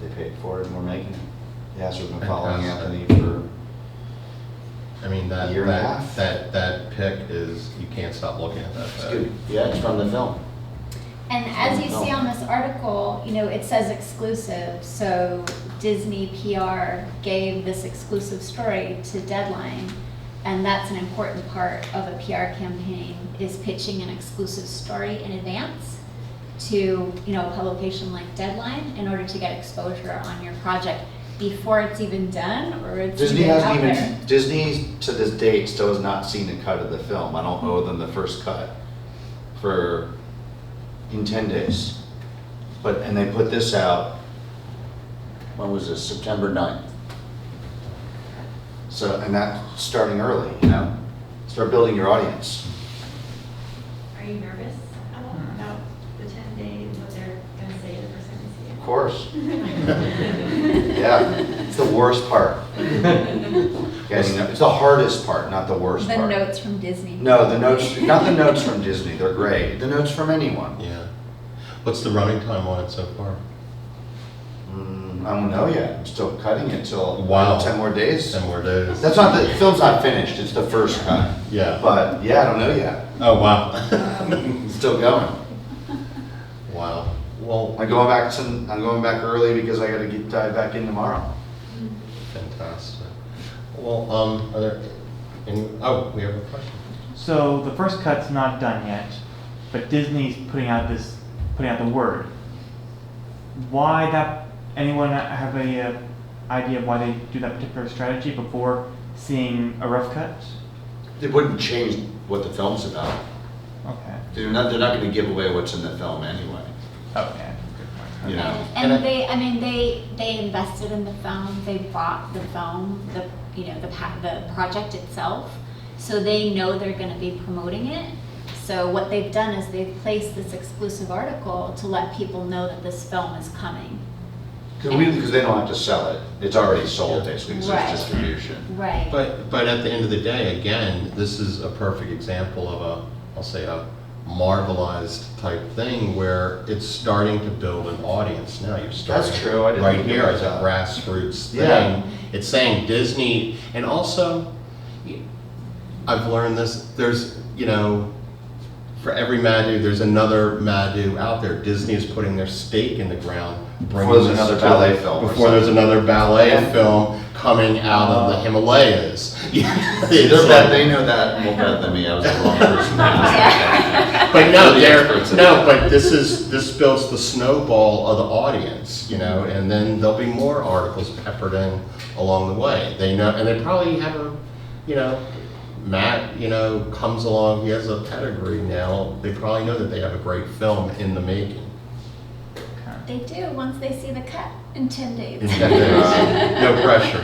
they paid for it, and we're making it. Yeah, so we've been following Fantastic. Anthony for I mean, a year and a half. that pic is, you can't stop looking at that. It's good. Yeah, it's from the film. And as you see on this article, you know, it says exclusive, so Disney PR gave this exclusive story to Deadline, and that's an important part of a PR campaign, is pitching an exclusive story in advance to, you know, a publication like Deadline in order to get exposure on your project before it's even done or it's Disney even hasn't out even, there. Disney to this date still has not seen a cut of the film. I don't owe them the first cut in 10 days. And they put this out, when was this, September 9th. So, and that's starting early, you know? Start building your audience. Are you nervous about the 10 days, what they're gonna say the first time they see Of it? course. Yeah, it's the worst part. It's the hardest part, not the worst The part. notes from Disney. No, the notes, not the notes from Disney, they're great. The notes from anyone. Yeah. What's the running time on it so far? I don't know yet. I'm still cutting it till Wow. 10 more days. 10 more days. That's not, the film's not finished, it's the first cut. Yeah. But yeah, I don't know yet. Oh, wow. It's still going. Wow. Well, I'm going back early because I gotta dive back in tomorrow. fantastic. Well, are there any, oh, we have a question. So the first cut's not done yet, but Disney's putting out the word. Why that? Anyone have a idea of why they do that particular strategy before seeing a rough cut? It wouldn't change what the film's about. Okay. They're not gonna give away what's in the film anyway. Okay. Good point. You know? And And they, I mean, they invested in the film, they bought the film, the project itself, so they know they're gonna be promoting it. So what they've done is they've placed this exclusive article to let people know that this film is coming. Because they don't have to sell it. It's already sold basically, because Right. it's distribution. Right. But at the end of the day, again, this is a perfect example of I'll say a Marvelized type thing where it's starting to build an audience now. You're starting That's true. I didn't right think here about as a that. grassroots thing. Yeah. It's saying Disney, and also I've learned this. There's, you know, for every Maddu, there's another Maddu out there. Disney is putting their stake in the ground. Before there's this another to- ballet film or Before there's something. another ballet Yeah. film coming out of the Himalayas. They know that more better than me. I was the wrong person to ask. But no, They're the experts in no, it. but this builds the snowball of the audience, you know, and then there'll be more articles peppered in along the way. They know, and they probably have a, you know, Matt, you know, comes along, he has a pedigree now. They probably know that they have a great film in the making. They do, once they see the cut in 10 days. In 10 days. No pressure.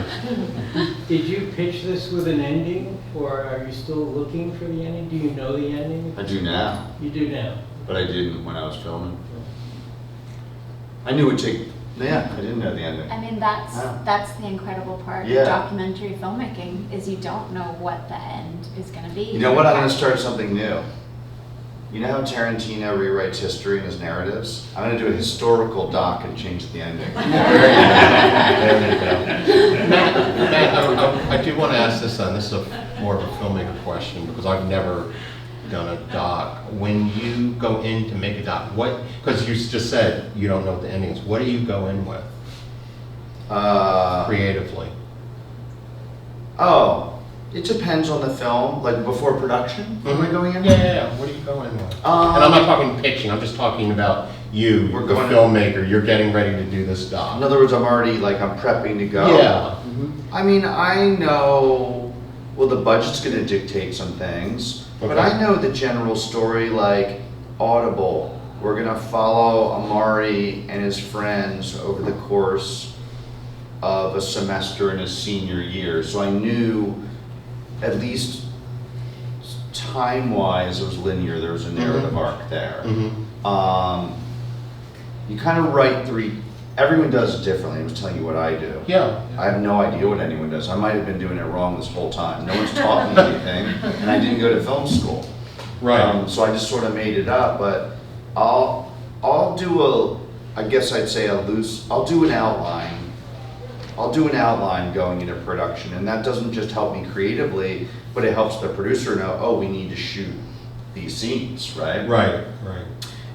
Did you pitch this with an ending, or are you still looking for the ending? Do you know the ending? I do now, You do now. but I didn't when I was filming. I knew it would take, I didn't know the ending. I mean, Wow. that's the incredible part Yeah. of documentary filmmaking, is you don't know what the end is gonna be. You know what, I'm gonna start something new. You know how Tarantino rewrites history in his narratives? I'm gonna do a historical doc and change the ending. There you go. Matt, I do want to ask this, and this is more of a filmmaker question, because I've never done a doc. When you go in to make a doc, because you just said you don't know what the ending is, what do you go in with creatively? It depends on the film, like before production, am I going in? Yeah. What do you go in with? And I'm not talking pitching, I'm just talking about you, We're the going- filmmaker, you're getting ready to do this doc. In other words, I'm already, I'm prepping to go. Yeah. I mean, I know, well, the budget's gonna dictate some things, but Okay. I know the general story, like Audible. We're gonna follow Amari and his friends over the course of a semester in his senior year. So I knew, at least time-wise, it was linear, there was a narrative arc there. Mhm. you kind of write everyone does it differently. I was telling you what I do. Yeah. I have no idea what anyone does. I might have been doing it wrong this whole time. No one's taught me anything, and I didn't go to film school. Right. So I just sort of made it up, but I'll do I guess I'd say I'll do an outline. I'll do an outline going into production, and that doesn't just help me creatively, but it helps the producer know, oh, we need to shoot these scenes, right? Right.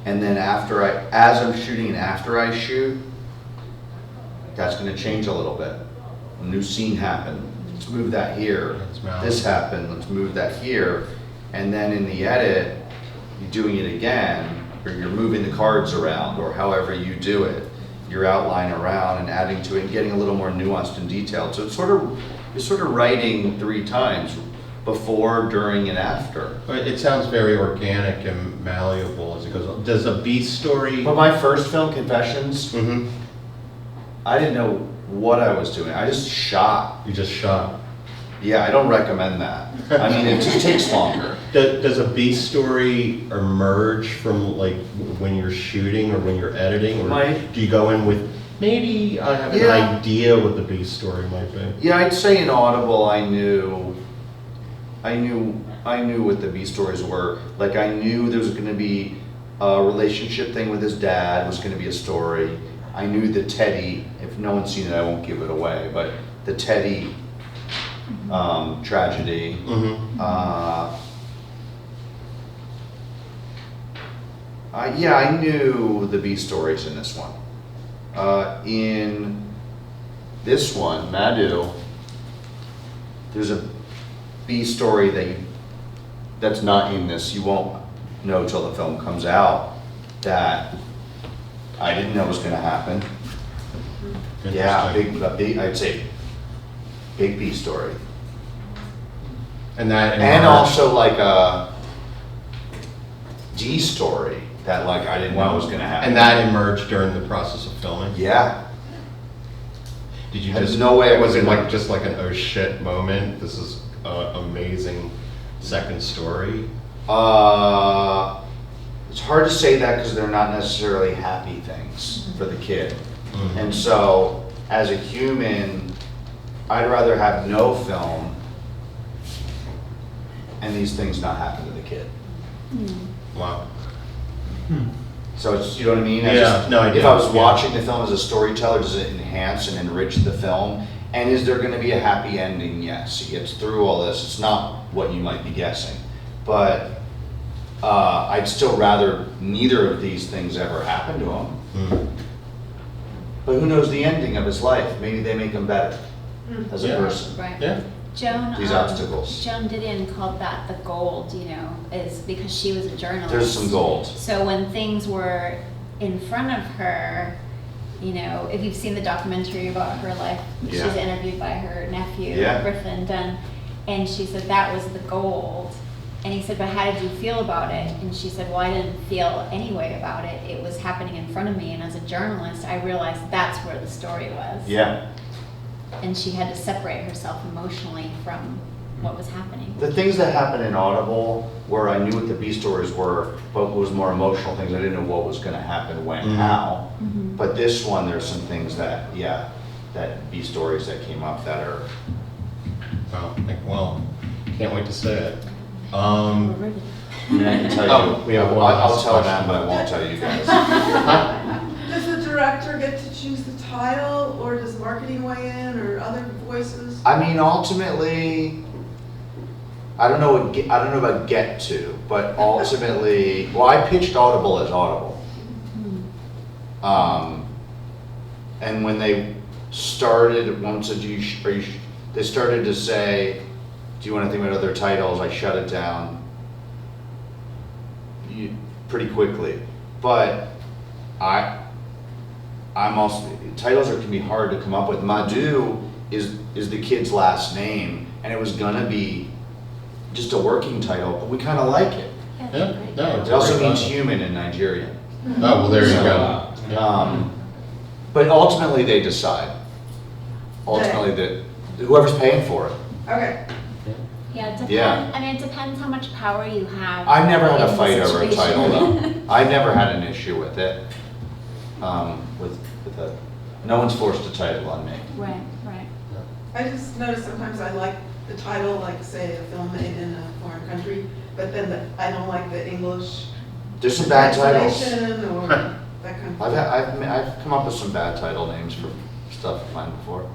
And then as I'm shooting and after I shoot, that's gonna change a little bit. A new scene happened, let's move that here. This happened, let's move that here. And then in the edit, you're doing it again, or you're moving the cards around, or however you do it. Your outline around and adding to it and getting a little more nuanced and detailed. So you're sort of writing 3 times, before, during, and after. But it sounds very organic and malleable as it goes on. Does a B story? But my first film, Confessions, Mm-hmm. I didn't know what I was doing. I just shot. You just shot. Yeah, I don't recommend that. I mean, it just takes longer. Does a B story emerge from like when you're shooting or when you're editing, or do you go in with maybe I have an idea what the B story might be? Yeah, I'd say in Audible, I knew what the B stories were. Like I knew there was going to be a relationship thing with his dad was going to be a story. I knew the Teddy. If no one's seen it, I won't give it away. But the Teddy tragedy. Mm-hmm. I knew the B stories in this one. In this one, Madhu, there's a B story that's not in this. You won't know till the film comes out that I didn't know was going to happen. Yeah, big. I'd say big B story. And also like a D story that like I didn't know was going to happen. And that emerged during the process of filming? Yeah. Did you There's no way was it like just like an oh shit moment? This is an amazing second story? It's hard to say that because they're not necessarily happy things for the kid. Mm-hmm. And so as a human, I'd rather have no film and these things not happen to the kid. Wow. So it's, you know what I mean? I If I was watching the film as a storyteller, does it enhance and enrich the film? And is there going to be a happy ending? Yes. He gets through all this. It's not what you might be guessing. But I'd still rather neither of these things ever happen to him. Mm. But who knows the ending of his life? Maybe they make him better as a Yeah. person. Right. Yeah. Joan, These obstacles. Joan Didion called that the gold, is because she was a journalist. There's some gold. So when things were in front of her, if you've seen the documentary about her life, Yeah. she's interviewed by her nephew, Yeah. Griffin Dunn, and she said that was the gold. And he said, but how did you feel about it? And she said, well, I didn't feel any way about it. It was happening in front of me, and as a journalist, I realized that's where the story was. Yeah. And she had to separate herself emotionally from what was happening. The things that happen in Audible, where I knew what the B stories were, but was more emotional things, I didn't know what was going to happen, when, Mhm. how. Mhm. But this one, there's some things that B stories that came up that are. Well, can't wait to say it. We're riveted. I mean, I can tell you. Oh, we have one I'll last tell question. them, but I won't tell you guys. Does the director get to choose the title, or does marketing weigh in, or other voices? I mean, ultimately, I don't know about get to, but ultimately, well, I pitched Audible as Audible. And when they started, one said, they started to say, do you want to think about other titles? I shut it down pretty quickly. But I'm also, titles can be hard to come up with. Madhu is the kid's last name, and it was gonna be just a working title, but we kind of like it. Yeah, no, it's It also very means fun. human in Nigerian. Oh, well, there you So, go. But ultimately, they decide. Ultimately, whoever's paying for it. Okay. Yeah, it depends. Yeah. I mean, it depends how much power you have. I've never had in a the fight over a situation. title, though. I've never had an issue with it. with a, no one's forced a title on me. Right, right. I just notice sometimes I like the title, like say a film made in a foreign country, but then I don't like the English There's some bad titles. translation or that kind of. I've come up with some bad title names for stuff of mine before.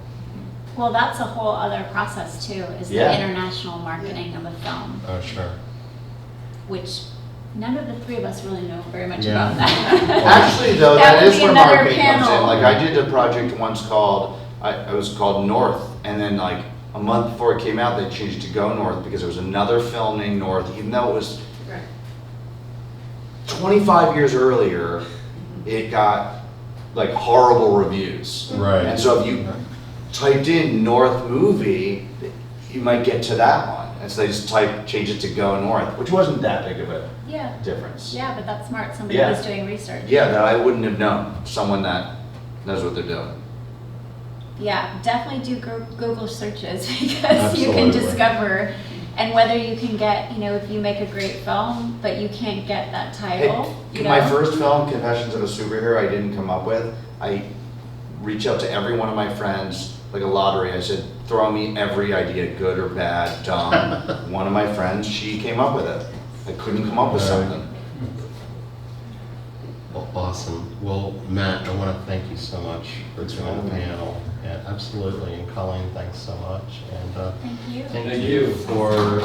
Well, that's a whole other process too, is the Yeah. international marketing of a film, Oh, sure. which none of the three of us really know very much Yeah. about that. Actually, though, That that would is be where another marketing comes in. panel. Like, I did a project once called, it was called North, and then like a month before it came out, they changed it to Go North because there was another film named North, even though it was Right. 25 years earlier, it got like horrible reviews. Right. And so if you typed in North movie, you might get to that one. And so they just change it to Go North, which wasn't that big of a Yeah, difference. yeah, but that's smart, somebody Yeah. was doing research. Yeah, that I wouldn't have known, someone that knows what they're doing. Yeah, definitely do Google searches because you can Absolutely. discover, and whether you can get, if you make a great film, but you can't get that title, Hey, my first film, Confessions of a Superhero, I didn't come up with. I reached out to every one of my friends, like a lottery. I said, throw me every idea, good or bad, dumb. One of my friends, she came up with it. I couldn't come up with something. Well, awesome. Well, Matt, I want to thank you so much for doing the panel. Yeah, absolutely. And Colleen, thanks so much. And Thank you. thank Thank you you. for